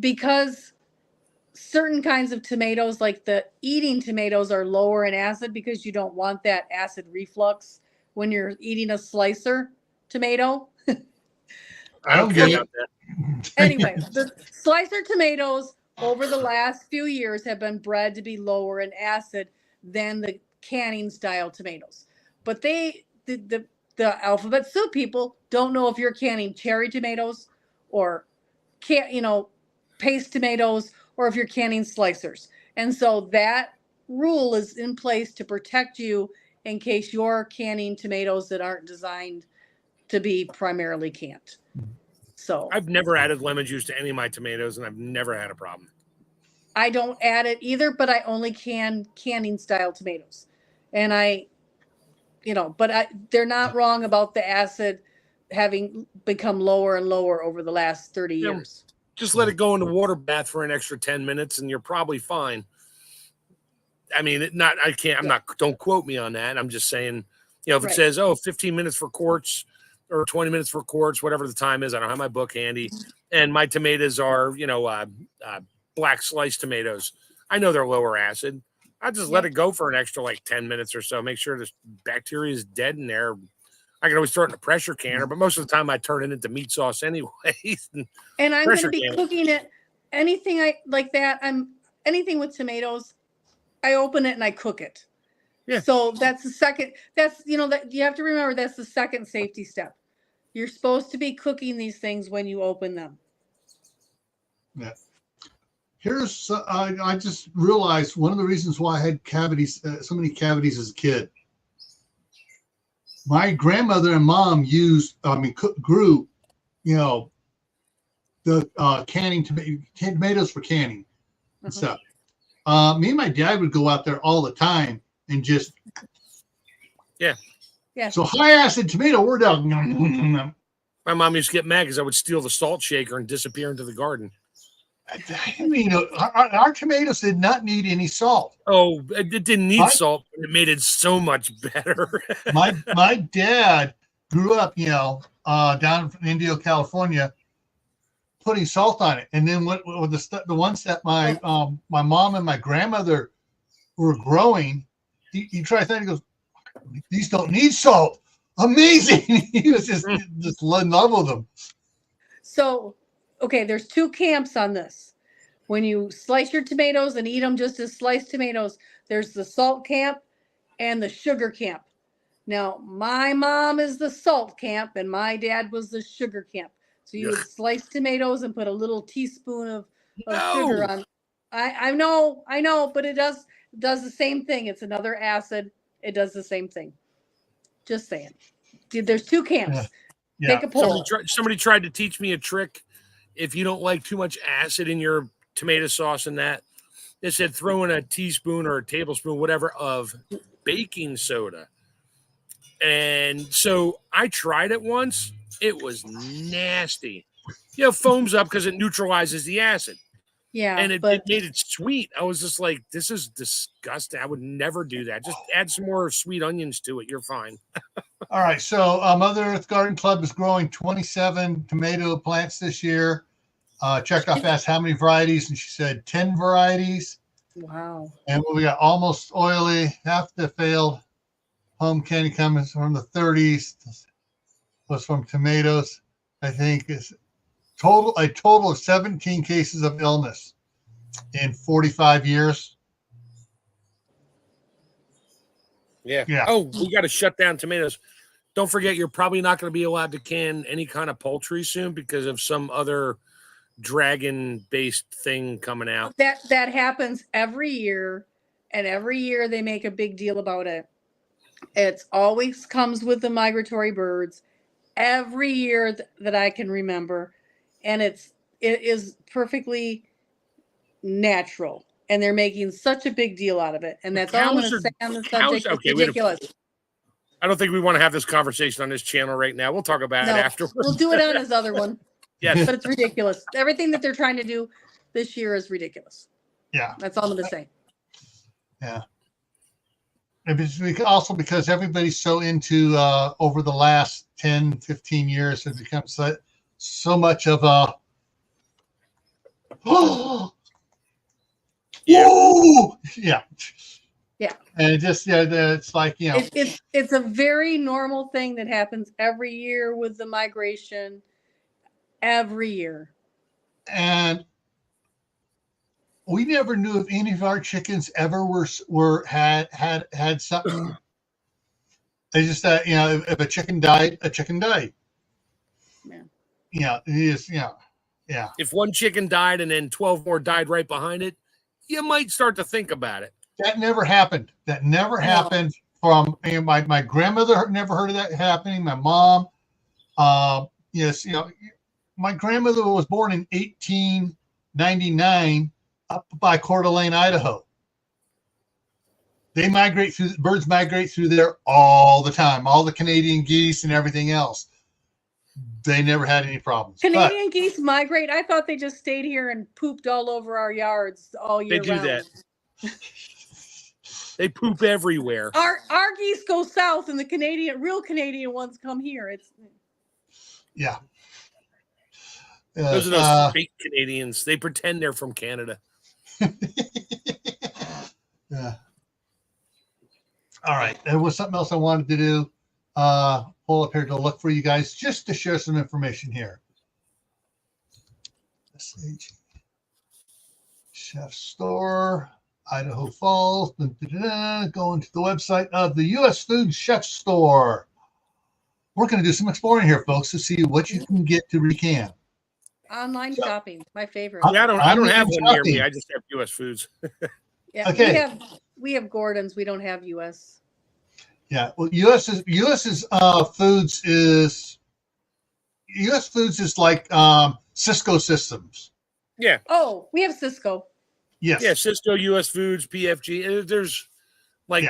because certain kinds of tomatoes, like the eating tomatoes, are lower in acid because you don't want that acid reflux when you're eating a slicer tomato. I don't care about that. Anyway, the slicer tomatoes over the last few years have been bred to be lower in acid than the canning style tomatoes. But the alphabet soup people don't know if you're canning cherry tomatoes or paste tomatoes, or if you're canning slicers. And so that rule is in place to protect you in case you're canning tomatoes that aren't designed to be primarily canned. So I've never added lemon juice to any of my tomatoes, and I've never had a problem. I don't add it either, but I only canning style tomatoes. And they're not wrong about the acid having become lower and lower over the last 30 years. Just let it go in the water bath for an extra 10 minutes and you're probably fine. I mean, don't quote me on that. I'm just saying, if it says, 15 minutes for quarts or 20 minutes for quarts, whatever the time is, I don't have my book handy. And my tomatoes are, black sliced tomatoes. I know they're lower acid. I just let it go for an extra 10 minutes or so. Make sure the bacteria is dead in there. I can always throw it in a pressure canner, but most of the time I turn it into meat sauce anyway. And I'm going to be cooking it. Anything like that. Anything with tomatoes, I open it and I cook it. Yeah. So that's the second. That you have to remember, that's the second safety step. You're supposed to be cooking these things when you open them. Yeah. Here's I just realized one of the reasons why I had cavities, so many cavities as a kid. My grandmother and mom grew, the canning tomatoes for canning and stuff. Me and my dad would go out there all the time and just, yeah. So high acid tomato, we're down. My mom used to get mad because I would steal the salt shaker and disappear into the garden. I mean, our tomatoes did not need any salt. Oh, it didn't need salt, but it made it so much better. my dad grew up, down in Indio, California, putting salt on it. And then with the ones that my mom and my grandmother were growing, he tried that. He goes, "These don't need salt." Amazing. He was just in love with them. So, okay, there's two camps on this. When you slice your tomatoes and eat them just as sliced tomatoes, there's the salt camp and the sugar camp. Now, my mom is the salt camp and my dad was the sugar camp. So you would slice tomatoes and put a little teaspoon of sugar on. I know, but it does the same thing. It's another acid. It does the same thing. Just saying. There's two camps. Yeah. Take a poll. Somebody tried to teach me a trick. If you don't like too much acid in your tomato sauce and that, they said throw in a teaspoon or a tablespoon, whatever, of baking soda. And so I tried it once. It was nasty. Foams up because it neutralizes the acid. Yeah. And it made it sweet. I was just like, this is disgusting. I would never do that. Just add some more sweet onions to it. You're fine. All right. So Mother Earth Garden Club is growing 27 tomato plants this year. Chekhov asked how many varieties, and she said 10 varieties. Wow. And we got almost oily, half the failed home candy comes from the 30s, was from tomatoes. I think is a total of 17 cases of illness in 45 years. Yeah. Oh, we got to shut down tomatoes. Don't forget, you're probably not going to be allowed to can any kind of poultry soon because of some other dragon-based thing coming out. That happens every year, and every year they make a big deal about it. It's always comes with the migratory birds every year that I can remember, and it is perfectly natural. And they're making such a big deal out of it. And that's all I'm going to say on the subject. It's ridiculous. I don't think we want to have this conversation on this channel right now. We'll talk about it afterwards. We'll do it on his other one. Yes. But it's ridiculous. Everything that they're trying to do this year is ridiculous. Yeah. That's all I'm going to say. Yeah. And also because everybody's so into, over the last 10, 15 years, has become so much of a, yeah. Yeah. And it just, it's like, it's a very normal thing that happens every year with the migration, every year. And we never knew if any of our chickens ever had something. They just, if a chicken died, a chicken died. Yeah. Yeah. If one chicken died and then 12 more died right behind it, you might start to think about it. That never happened. That never happened from my grandmother. Never heard of that happening. My mom, yes, my grandmother was born in 1899 up by Coeur d'Alene, Idaho. Birds migrate through there all the time. All the Canadian geese and everything else. They never had any problems. Canadian geese migrate. I thought they just stayed here and pooped all over our yards all year round. They do that. They poop everywhere. Our geese go south, and the real Canadian ones come here. Yeah. Those are those fake Canadians. They pretend they're from Canada. Yeah. All right. There was something else I wanted to do. Pull up here to look for you guys just to share some information here. Chef Store, Idaho Falls. Going to the website of the U.S. Food Chef Store. We're going to do some exploring here, folks, to see what you can get to Recann. Online shopping, my favorite. Yeah, I don't have one near me. I just have U.S. Foods. Yeah, okay. We have Gordon's. We don't have U.S. Yeah, well, U.S. Foods is like Cisco Systems. Yeah. Oh, we have Cisco. Yes. Yeah, Cisco, U.S. Foods, PFG. There's like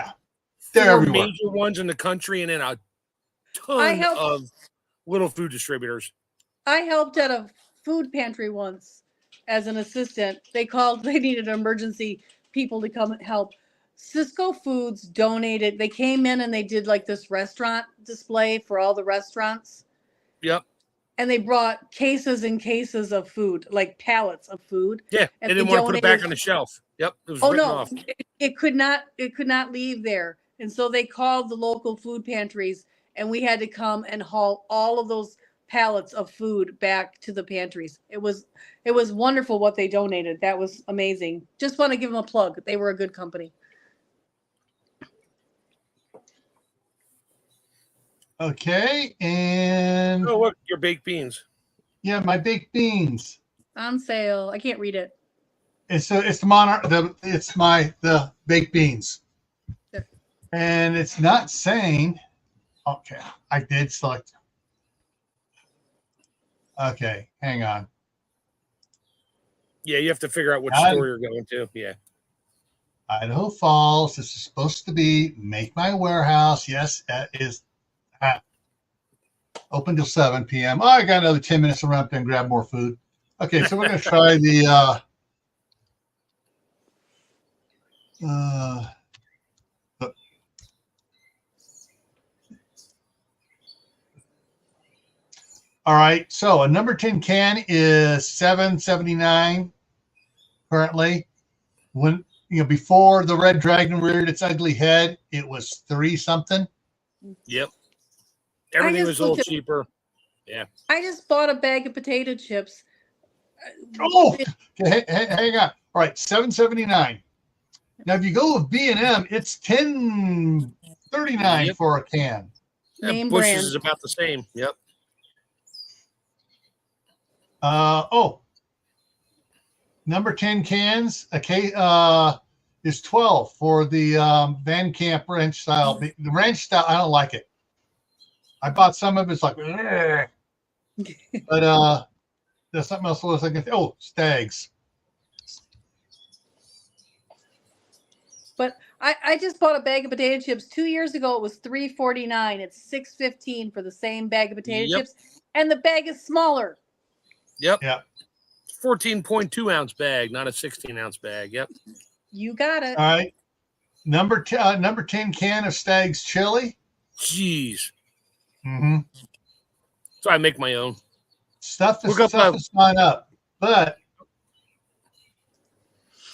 they're four major ones in the country, and then a ton of little food distributors. I helped at a food pantry once as an assistant. They needed emergency people to come and help. Cisco Foods donated. They came in and they did like this restaurant display for all the restaurants. Yep. And they brought cases and cases of food, like pallets of food. Yeah, and they didn't want to put it back on the shelf. Yep, it was written off. It could not leave there. And so they called the local food pantries, and we had to come and haul all of those pallets of food back to the pantries. It was wonderful what they donated. That was amazing. Just want to give them a plug. They were a good company. Okay, and look, your baked beans. Yeah, my baked beans on sale. I can't read it. It's the Monarch. The baked beans, and it's not saying. Okay, I did select. Okay, hang on. Yeah, you have to figure out which store you're going to. Yeah. Idaho Falls. This is supposed to be Make My Warehouse. Yes, that is. Open till 7 p.m. Oh, I got another 10 minutes to run up and grab more food. Okay, so we're going to try the all right, so a number 10 can is $7.79 currently. When before the red dragon reared its ugly head, it was $3 something. Yep. Everything was a little cheaper. Yeah. I just bought a bag of potato chips. Oh, okay, hang on. All right, $7.79. Now, if you go with B&M, it's $10.39 for a can. Name Bush's brand is about the same. Yep. Number 10 cans. Okay, is 12 for the Van Camp ranch style. The ranch style, I don't like it. I bought some of it. It's like, but there's something else. Was like, oh, Stags. But I just bought a bag of potato chips 2 years ago. It was $3.49. It's $6.15 for the same bag of potato chips, and the bag is smaller. Yep. 14.2 ounce bag, not a 16-ounce bag. Yep. You got it. All right. Number 10 can of Stags chili. Jeez. Mm-hmm. So I make my own. Stuff to sign up, but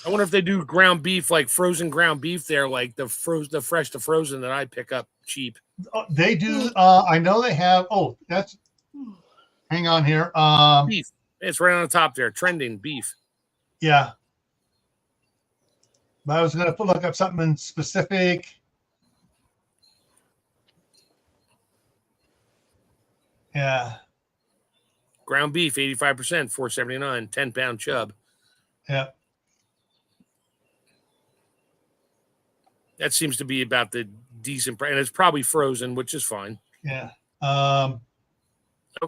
I wonder if they do ground beef, like frozen ground beef there, like the fresh to frozen that I pick up cheap. They do. I know they have. Oh, that's. Hang on here. Beef. It's right on the top there. Trending beef. Yeah. But I was going to look up something specific. Yeah. Ground beef, 85%, $4.79, 10-pound chub. Yeah. That seems to be about the decent price, and it's probably frozen, which is fine. Yeah.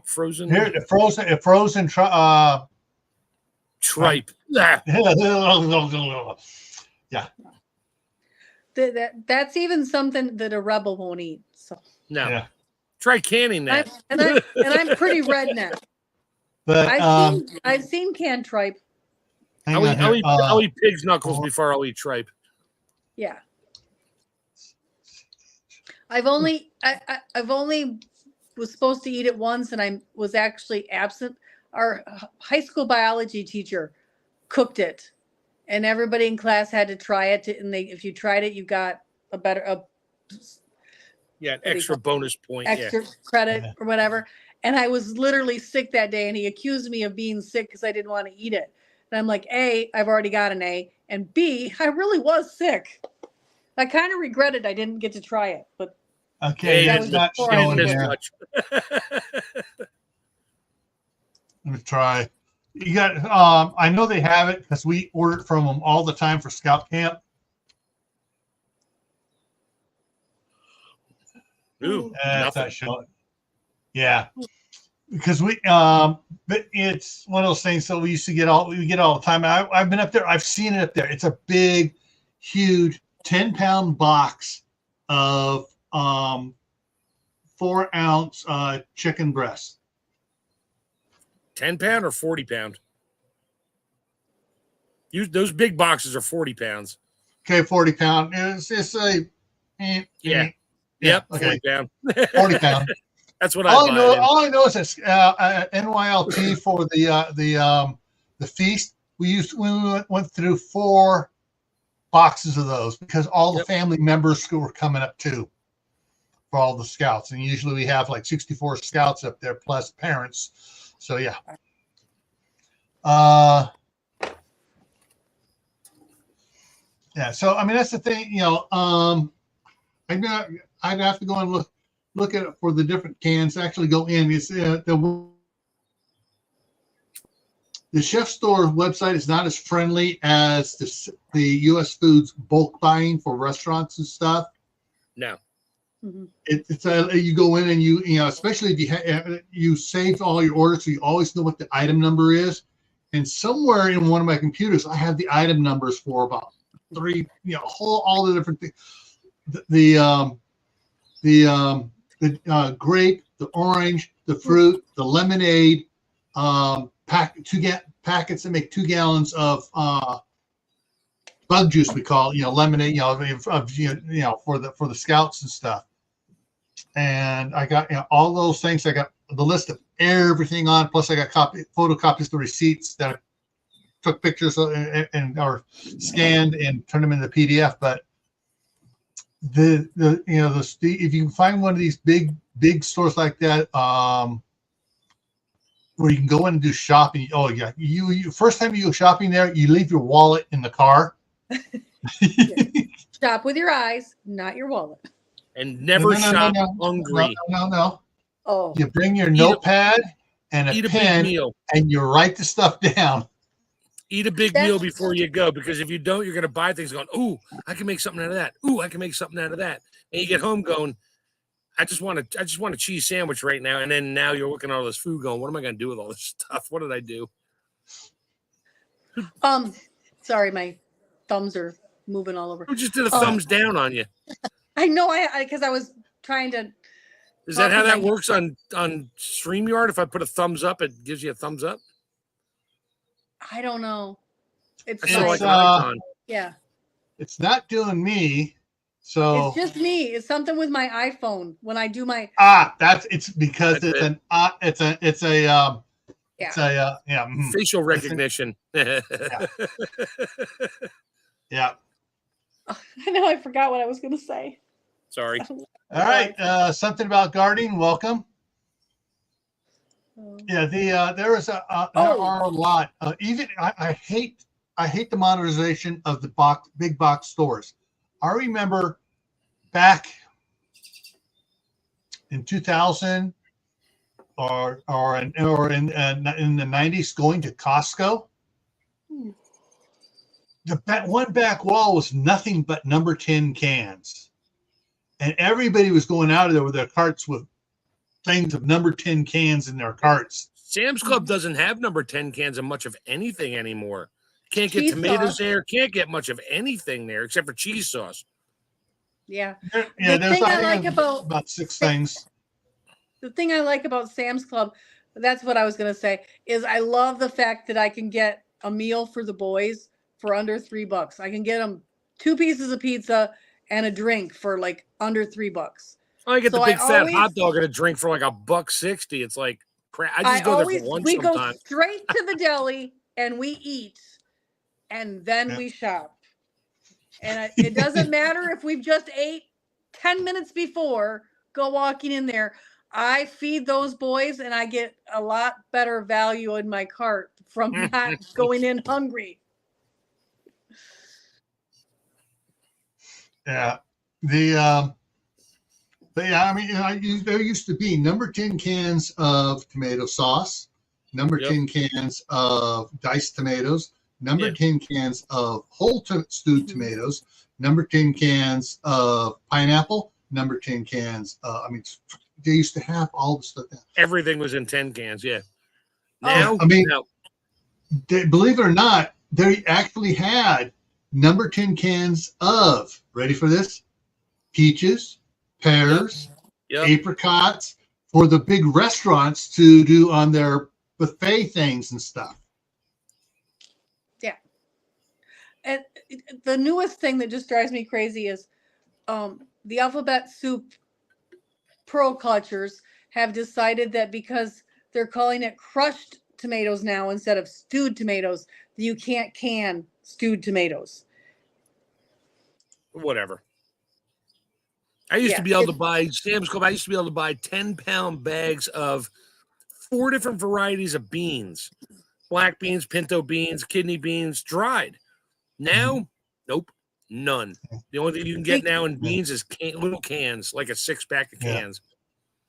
Frozen. Here, frozen tripe. Yeah. That's even something that a rebel won't eat. So no. Yeah. Try canning that. I'm pretty redneck. But I've seen canned tripe. I'll eat pig's knuckles before I'll eat tripe. Yeah. I've only was supposed to eat it once, and I was actually absent. Our high school biology teacher cooked it, and everybody in class had to try it. And if you tried it, you got an extra bonus point, extra credit or whatever. And I was literally sick that day, and he accused me of being sick because I didn't want to eat it. And I'm like, A, I've already got an A, and B, I really was sick. I kind of regretted I didn't get to try it, but okay, that it's not showing here. Let me try. You got. I know they have it because we order from them all the time for Scout Camp. Ooh, that's not showing. Yeah, because but it's one of those things that we used to get all the time. I've been up there. I've seen it up there. It's a big, huge 10-pound box of 4-ounce chicken breast. 10-pound or 40-pound? Those big boxes are 40 pounds. Okay, 40-pound. It's a Yep, okay. 40 pound. 40 pound. That's what all I know is this NYLT for the feast. We went through 4 boxes of those because all the family members who were coming up too for all the scouts, and usually we have like 64 scouts up there plus parents. So yeah. Yeah. So I mean that's the thing. I'd have to go and look at it for the different cans. Actually, go in. It's the chef store website is not as friendly as the U.S. Foods bulk buying for restaurants and stuff. No. Mm-hmm. It's you go in and you especially if you saved all your orders, so you always know what the item number is. And somewhere in one of my computers, I have the item numbers for about 3, all the different things. The grape, the orange, the fruit, the lemonade, packets that make 2 gallons of bug juice. We call lemonade. For the scouts and stuff. And I got all those things. I got the list of everything on. Plus, I got photocopies of the receipts that I took pictures of and or scanned and turned them into PDF. But if you can find one of these big stores like that, where you can go in and do shopping. Oh yeah, you first time you go shopping there, you leave your wallet in the car. Shop with your eyes, not your wallet. And never shop hungry. No. Oh, you bring your notepad and a pen, and you write the stuff down. Eat a big meal before you go, because if you don't, you're going to buy things going, ooh, I can make something out of that. Ooh, I can make something out of that. And you get home going, I just want a cheese sandwich right now. And then now you're looking at all this food going, what am I going to do with all this stuff? What did I do? Sorry, my thumbs are moving all over. Who just did a thumbs down on you? I know, because I was trying to. Is that how that works on StreamYard? If I put a thumbs up, it gives you a thumbs up? I don't know. It's like an icon. Yeah. It's not doing me. So it's just me. It's something with my iPhone when I do my. It's because it's a facial recognition. Yeah. I know. I forgot what I was going to say. Sorry. All right. Something about gardening. Welcome. Yeah. There are a lot. Even I hate the monetization of the big box stores. I remember back in 2000 or in the 90s going to Costco. The one back wall was nothing but number 10 cans. And everybody was going out of there with their carts with things of number 10 cans in their carts. Sam's Club doesn't have number 10 cans of much of anything anymore. Can't get cheese tomatoes sauce. there. Can't get much of anything there except for cheese sauce. Yeah. The thing I like about 6 things. The thing I like about Sam's Club, that's what I was going to say, is I love the fact that I can get a meal for the boys for under $3. I can get them 2 pieces of pizza and a drink for like under $3. I get the big fat hot dog and a drink for like $1.60. It's like crap. I just go there for lunch we sometimes. Go straight to the deli and we eat, and then we shop. And it doesn't matter if we've just ate 10 minutes before, go walking in there. I feed those boys and I get a lot better value in my cart from not going in hungry. Yeah. But yeah, I mean, there used to be number 10 cans of tomato sauce, number 10 cans of diced tomatoes, number 10 cans of whole stewed tomatoes, number 10 cans of pineapple, number 10 cans. They used to have all the stuff. Everything was in 10 cans. Yeah. Now, believe it or not, they actually had number 10 cans of, ready for this? Peaches, pears, apricots for the big restaurants to do on their buffet things and stuff. Yeah. And the newest thing that just drives me crazy is the Alphabet Soup Pro Clutchers have decided that because they're calling it crushed tomatoes now instead of stewed tomatoes, you can't can stewed tomatoes. Whatever. I used to be able to buy Sam's Club. I used to be able to buy 10-pound bags of 4 different varieties of beans: black beans, pinto beans, kidney beans, dried. Now, nope, none. The only thing you can get now in beans is little cans, like a 6-pack of cans.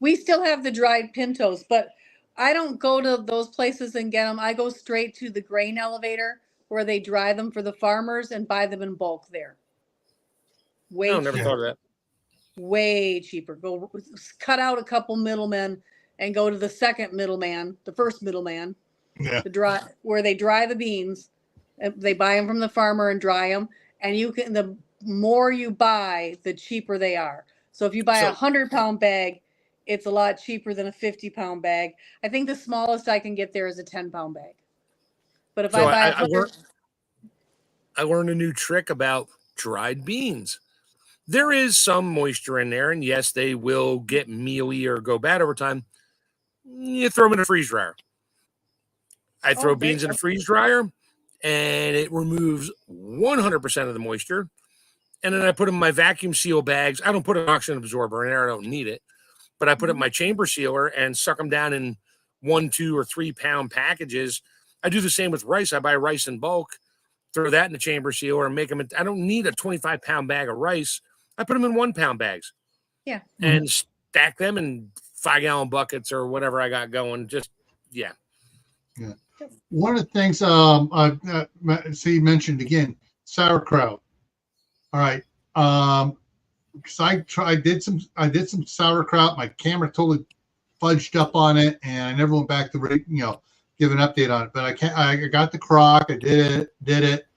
We still have the dried pintos, but I don't go to those places and get them. I go straight to the grain elevator where they dry them for the farmers and buy them in bulk there. Never thought of that. Way cheaper. Go cut out a couple middlemen and go to the second middleman, the first middleman, where they dry the beans. They buy them from the farmer and dry them. And the more you buy, the cheaper they are. So if you buy a 100-pound bag, it's a lot cheaper than a 50-pound bag. I think the smallest I can get there is a 10-pound bag. But if I buy I learned a new trick about dried beans. There is some moisture in there, and yes, they will get mealy or go bad over time. You throw them in a freeze dryer. I throw beans in a freeze dryer, and it removes 100% of the moisture. And then I put them in my vacuum seal bags. I don't put an oxygen absorber in there. I don't need it. But I put it in my chamber sealer and suck them down in 1, 2, or 3-pound packages. I do the same with rice. I buy rice in bulk, throw that in the chamber sealer, and make them. I don't need a 25-pound bag of rice. I put them in 1-pound bags. Yeah. And stack them in 5-gallon buckets or whatever I got going. Yeah. One of the things see mentioned again, sauerkraut. All right. Because I did some sauerkraut. My camera totally fudged up on it, and I never went back to give an update on it. But I got the crock. I did it,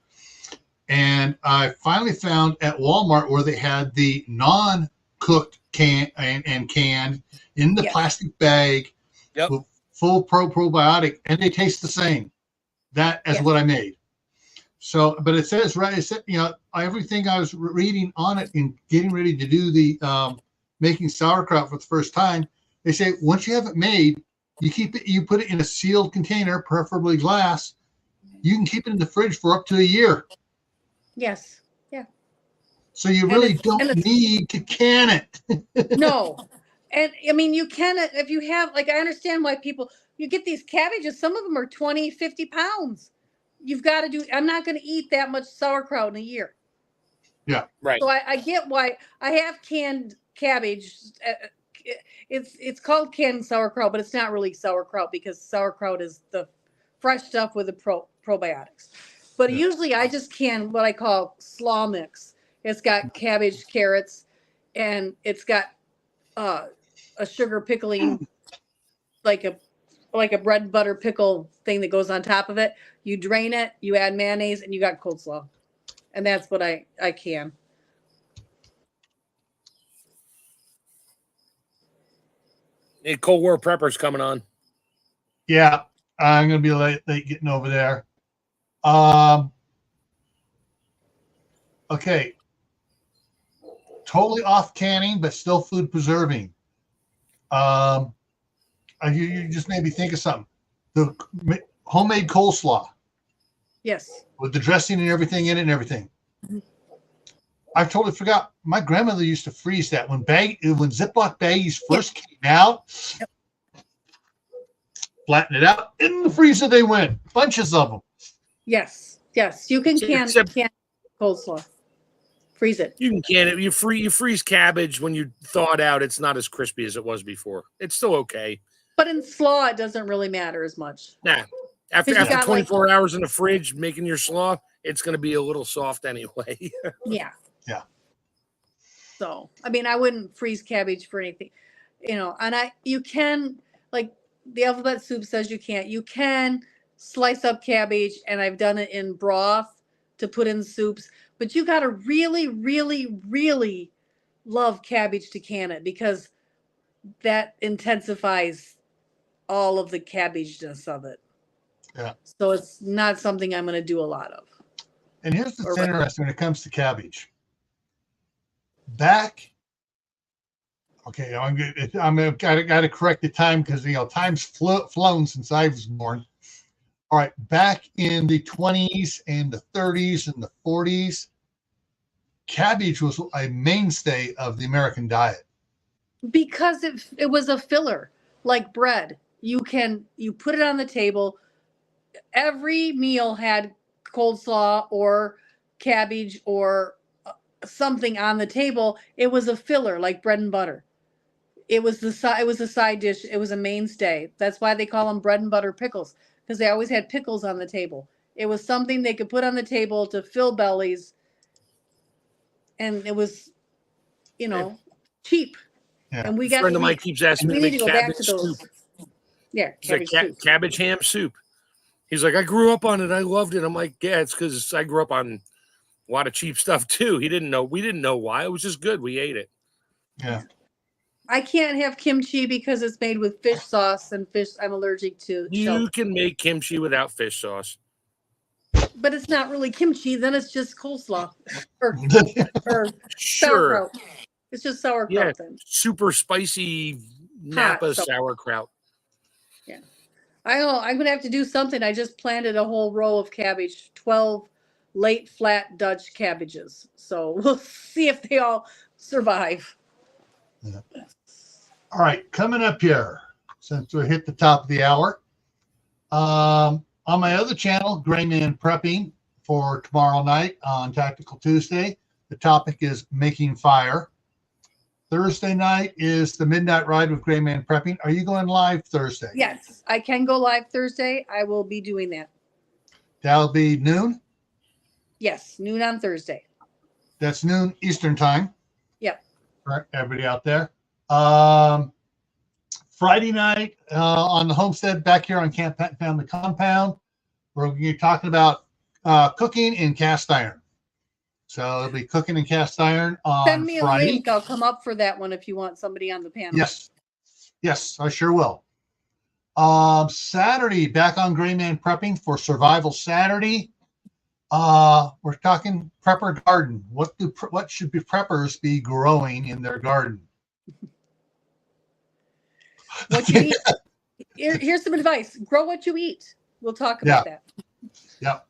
and I finally found at Walmart where they had the non-cooked can and canned in the plastic bag. Yep. With full probiotic, and they taste the same. That as what I made. So, but it says everything I was reading on it and getting ready to do the making sauerkraut for the first time. They say once you have it made, you put it in a sealed container, preferably glass. You can keep it in the fridge for up to a year. Yes. Yeah. So you really don't need to can it. No. And I mean, you can, if you have, I understand why you get these cabbages, some of them are 20, 50 pounds. You've got to do, I'm not going to eat that much sauerkraut in a year. Yeah. Right. So I get why I have canned cabbage. It's called canned sauerkraut, but it's not really sauerkraut because sauerkraut is the fresh stuff with the probiotics. But usually I just can what I call slaw mix. It's got cabbage, carrots, and it's got a sugar pickling, like a bread and butter pickle thing that goes on top of it. You drain it, you add mayonnaise, and you got cold slaw. And that's what I can. Hey, Cold War Prepper's coming on. Yeah, I'm going to be late getting over there. Okay. Totally off canning, but still food preserving. You just made me think of something. The homemade coleslaw. Yes. With the dressing and everything in it and everything. Mm-hmm. I totally forgot. My grandmother used to freeze that when Ziploc baggies first came out. Yep. Flatten it out. In the freezer they went. Bunches of them. Yes. Yes. You can can coleslaw. Freeze it. You can can it. You freeze cabbage when you thaw it out. It's not as crispy as it was before. It's still okay. But in slaw, it doesn't really matter as much. Nah. After 24 hours in the fridge making your slaw, it's going to be a little soft anyway. Yeah. Yeah. So, I mean, I wouldn't freeze cabbage for anything, and you can, like the alphabet soup says you can slice up cabbage, and I've done it in broth to put in soups, but you got to really, really, really love cabbage to can it because that intensifies all of the cabbageness of it. Yeah. So it's not something I'm going to do a lot of. And here's what's interesting when it comes to cabbage. I got to correct the time because time's flown since I was born. All right, back in the 20s and the 30s and the 40s, cabbage was a mainstay of the American diet because it was a filler like bread. You put it on the table. Every meal had coleslaw or cabbage or something on the table. It was a filler like bread and butter. It was a side dish. It was a mainstay. That's why they call them bread and butter pickles, because they always had pickles on the table. It was something they could put on the table to fill bellies, and it was, cheap. Yeah. And a friend of mine keeps asking me to make cabbage soup. Yeah, cabbage ham soup. He's like, I grew up on it. I loved it. I'm like, yeah, it's because I grew up on a lot of cheap stuff too. We didn't know why. It was just good. We ate it. Yeah. I can't have kimchi because it's made with fish sauce, and fish I'm allergic to. You can make kimchi without fish sauce. But it's not really kimchi. Then it's just coleslaw or sure. Sauerkraut. It's just sauerkraut then. Super spicy Napa sauerkraut. Yeah. I know. I'm going to have to do something. I just planted a whole row of cabbage, 12 late flat Dutch cabbages. So we'll see if they all survive. Yeah. All right. Coming up here, since we hit the top of the hour, on my other channel, Gray Man Prepping, for tomorrow night on Tactical Tuesday, the topic is making fire. Thursday night is the Midnight Ride with Gray Man Prepping. Are you going live Thursday? Yes, I can go live Thursday. I will be doing that. That'll be noon? Yes, noon on Thursday. That's noon Eastern time. Yep. For everybody out there. Friday night on the homestead back here on Camp Pat Family Compound, we're going to be talking about cooking in cast iron. So it'll be cooking in cast iron on Send me Friday. a link. I'll come up for that one if you want somebody on the panel. Yes, I sure will. Saturday, back on Gray Man Prepping for Survival Saturday. We're talking prepper garden. What should be preppers be growing in their garden? What you eat. Here's some advice. Grow what you eat. We'll talk about that. Yep.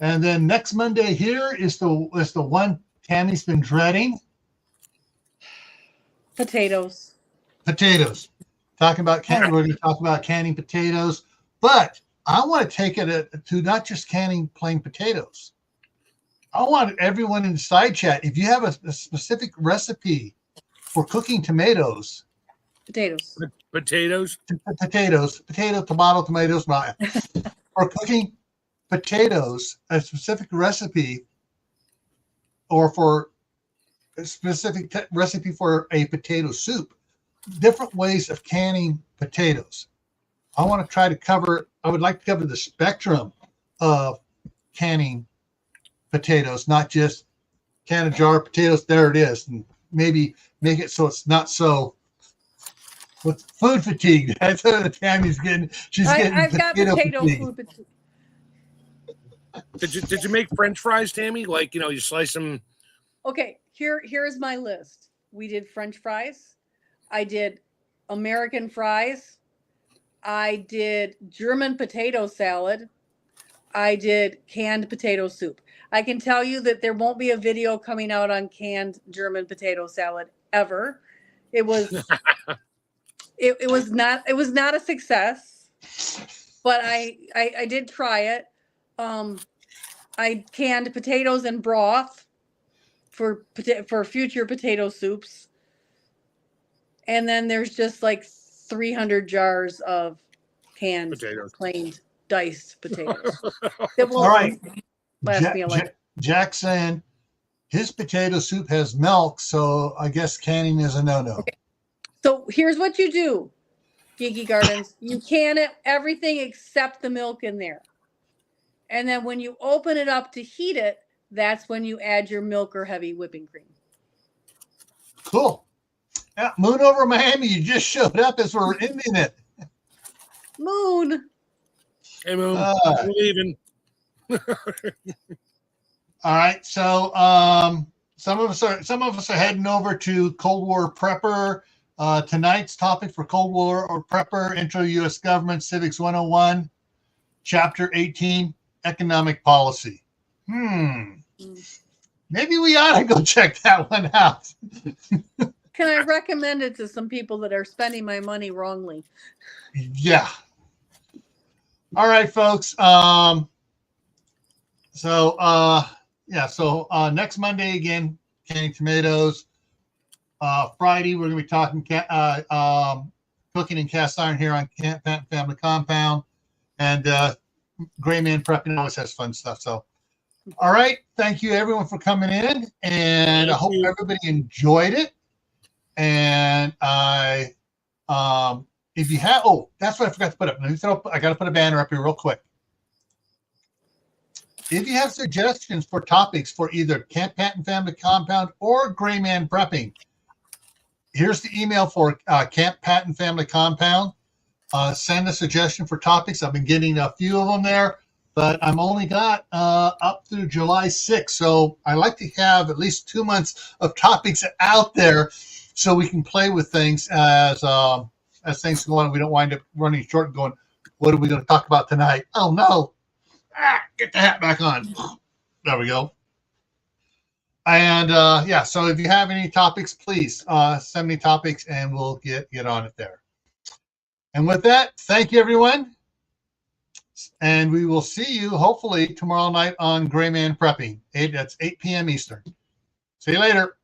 And then next Monday here is the one Tammy's been dreading. Potatoes. Talking about canning. We're going to talk about canning potatoes, but I want to take it to not just canning plain potatoes. I want everyone in the side chat, if you have a specific recipe for cooking tomatoes. Potatoes. Tomato, tomatoes. Or cooking potatoes, a specific recipe, or for a specific recipe for a potato soup. Different ways of canning potatoes. I want to try to cover, I would like to cover the spectrum of canning potatoes, not just can a jar of potatoes, there it is, and maybe make it so it's not so with food fatigue. That's what Tammy's getting. I've got potato fatigue. food fatigue. Did you make French fries, Tammy? Like, you slice them. Okay, here's my list. We did French fries. I did American fries. I did German potato salad. I did canned potato soup. I can tell you that there won't be a video coming out on canned German potato salad ever. It was it was not a success, but I did try it. I canned potatoes and broth for future potato soups. And then there's just like 300 jars of canned, plain, diced potatoes. All right. Last me a life. Jackson, his potato soup has milk, so I guess canning is a no-no. Okay. So here's what you do, Geeky Gardens. You can everything except the milk in there. And then when you open it up to heat it, that's when you add your milk or heavy whipping cream. Cool. Yeah, Moon over Miami, you just showed up as we're ending it. Moon. Hey, Moon. We're leaving. All right. So some of us are heading over to Cold War Prepper. Tonight's topic for Cold War or Prepper, Intro to U.S. Government Civics 101, Chapter 18, Economic Policy. Maybe we ought to go check that one out. Can I recommend it to some people that are spending my money wrongly? Yeah. All right, folks. So next Monday again, canning tomatoes. Friday we're going to be talking cooking in cast iron here on Camp Pat Family Compound, and Gray Man Prepping always has fun stuff. So, all right, thank you everyone for coming in, and I hope everybody enjoyed it. And if you have, that's what I forgot to put up. I got to put a banner up here real quick. If you have suggestions for topics for either Camp Patton Family Compound or Gray Man Prepping, here's the email for Camp Patton Family Compound. Send a suggestion for topics. I've been getting a few of them there, but I'm only got up through July 6th. So I like to have at least 2 months of topics out there so we can play with things as things go on. We don't wind up running short and going, what are we going to talk about tonight? Oh, no. Get the hat back on. There we go. And so if you have any topics, please send me topics and we'll get on it there. And with that, thank you, everyone. And we will see you hopefully tomorrow night on Gray Man Prepping. That's 8 p.m. Eastern. See you later.